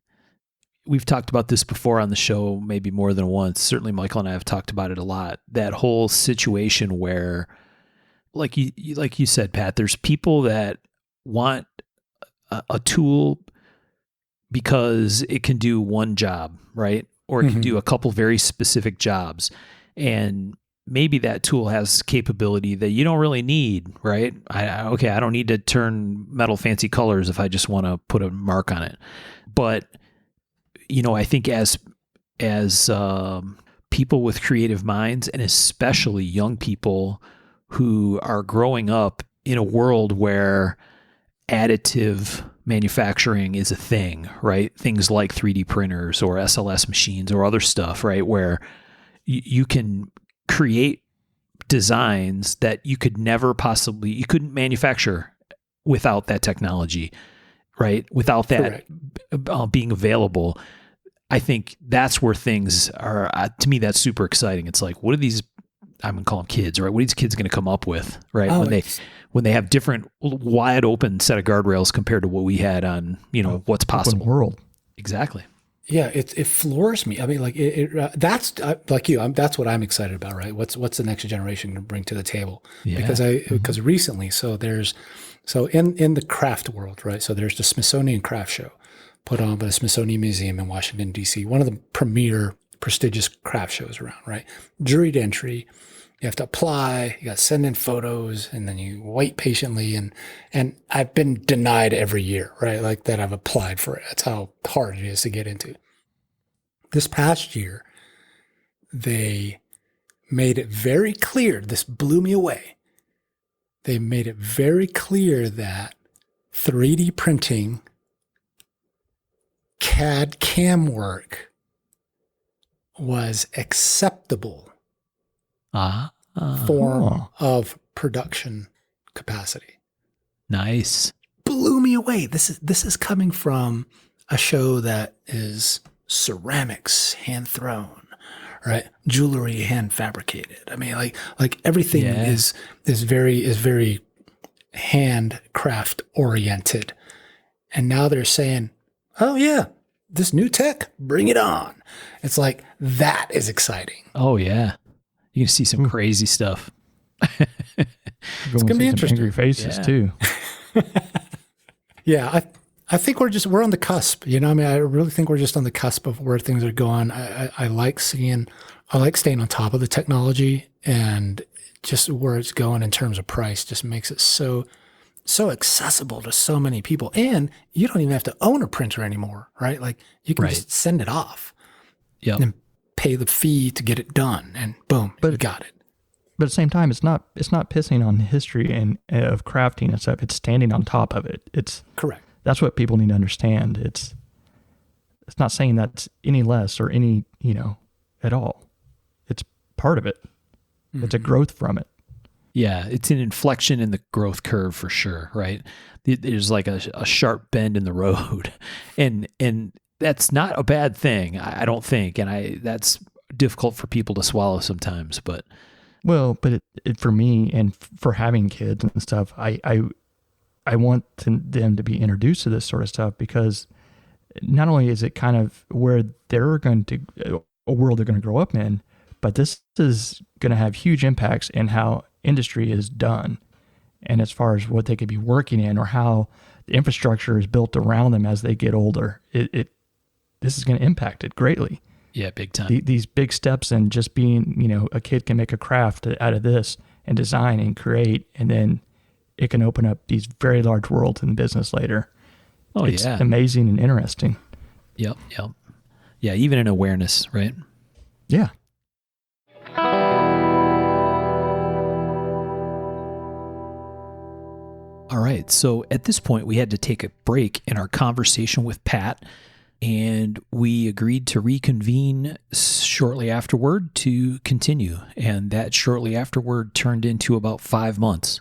S1: we've talked about this before on the show, maybe more than once. Certainly Michael and I have talked about it a lot. That whole situation where like you said, Pat, there's people that want a tool because it can do one job, right? Or it can do a couple very specific jobs. And maybe that tool has capability that you don't really need, right? I don't need to turn metal fancy colors if I just want to put a mark on it. But, I think as people with creative minds, and especially young people who are growing up in a world where additive manufacturing is a thing, right? Things like 3D printers or SLS machines or other stuff, right? Where you can create designs that you couldn't manufacture without that technology, right? Without that being available. I think that's where things are, to me, that's super exciting. It's like, what are these, I'm going to call them kids, right? What are these kids going to come up with, right? When they have different wide open set of guardrails compared to what we had on, what's possible.
S3: Open world.
S1: Exactly.
S5: Yeah, it floors me. I mean, like that's like you. That's what I'm excited about, right? What's the next generation going to bring to the table?
S1: Yeah.
S5: Because recently, in the craft world, right? So there's the Smithsonian Craft Show, put on by the Smithsonian Museum in Washington D.C., one of the premier prestigious craft shows around, right? Juried entry. You have to apply, you got to send in photos, and then you wait patiently. And I've been denied every year, right? Like that I've applied for it. That's how hard it is to get into. This past year, they made it very clear, this blew me away. They made it very clear that 3D printing, CAD CAM work was acceptable form of production capacity.
S1: Nice.
S5: Blew me away. This is coming from a show that is ceramics hand thrown, right? Jewelry hand fabricated. I mean, like everything is very handcraft oriented. And now they're saying, oh yeah, this new tech, bring it on. It's like, that is exciting.
S1: Oh yeah. You can see some crazy stuff.
S5: It's going to be interesting.
S3: Angry faces too.
S5: Yeah. I think we're on the cusp. I mean, I really think we're just on the cusp of where things are going. I like staying on top of the technology, and just where it's going in terms of price just makes it so accessible to so many people. And you don't even have to own a printer anymore, right? Like you can just send it off.
S1: Yep.
S5: And pay the fee to get it done, and boom, you got it.
S3: But at the same time, it's not pissing on history and of crafting and stuff. It's standing on top of it. It's
S5: correct.
S3: That's what people need to understand. It's not saying that's any less or any, at all. It's part of it. Mm-hmm. It's a growth from it.
S1: Yeah, it's an inflection in the growth curve for sure, right? There's like a sharp bend in the road, and that's not a bad thing, I don't think, and that's difficult for people to swallow sometimes, but.
S3: Well, but it for me and for having kids and stuff, I want them to be introduced to this sort of stuff, because not only is it kind of where they're going to, a world they're going to grow up in, but this is going to have huge impacts in how industry is done, and as far as what they could be working in or how the infrastructure is built around them as they get older. This is going to impact it greatly.
S1: Yeah, big time.
S3: These big steps and just being, a kid can make a craft out of this and design and create, and then it can open up these very large worlds in business later.
S1: Oh,
S3: it's
S1: yeah.
S3: amazing and interesting.
S1: Yep. Yeah, even in awareness, right?
S3: Yeah.
S1: All right, so at this point, we had to take a break in our conversation with Pat, and we agreed to reconvene shortly afterward to continue. And that shortly afterward turned into about 5 months.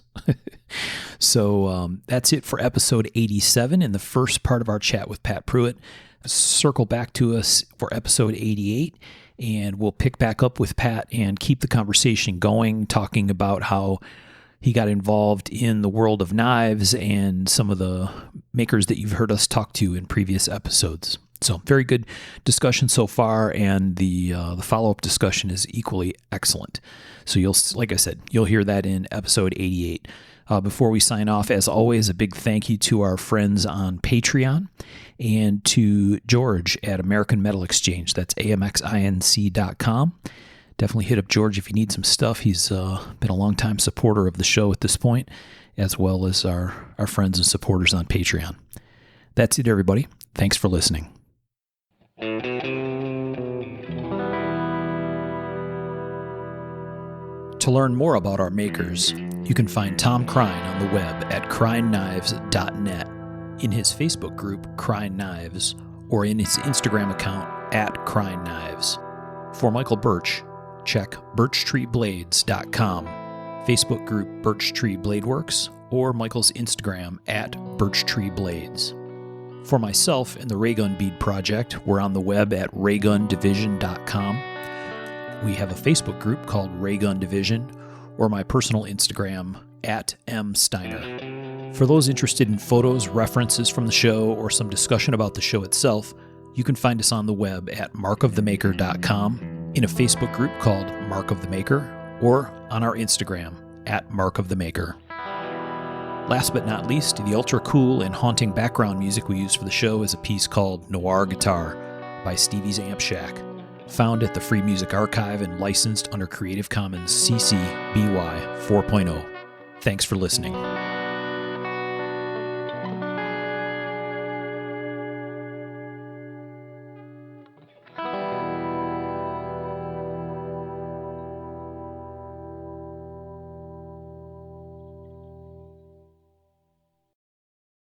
S1: So that's it for episode 87 in the first part of our chat with Pat Pruitt. Circle back to us for episode 88, and we'll pick back up with Pat and keep the conversation going, talking about how he got involved in the world of knives and some of the makers that you've heard us talk to in previous episodes. So very good discussion so far, and the follow-up discussion is equally excellent. So like I said, you'll hear that in episode 88. Before we sign off, as always, a big thank you to our friends on Patreon and to George at American Metal Exchange. That's amxinc.com. Definitely hit up George if you need some stuff. He's been a long-time supporter of the show at this point, as well as our friends and supporters on Patreon. That's it, everybody. Thanks for listening. To learn more about our makers, you can find Tom Crine on the web at crineknives.net, in his Facebook group, Crine Knives, or in his Instagram account, at Crine Knives. For Michael Birch, check birchtreeblades.com, Facebook group Birch Tree Blade Works, or Michael's Instagram at birchtreeblades. For myself and the Raygun Bead Project, we're on the web at raygundivision.com. We have a Facebook group called Raygun Division, or my personal Instagram at msteiner. For those interested in photos, references from the show, or some discussion about the show itself, you can find us on the web at markofthemaker.com, in a Facebook group called Mark of the Maker, or on our Instagram at Mark of the Maker. Last but not least, the ultra cool and haunting background music we use for the show is a piece called Noir Guitar by Stevie's Amp Shack, found at the Free Music Archive and licensed under Creative Commons CC BY 4.0. Thanks for listening.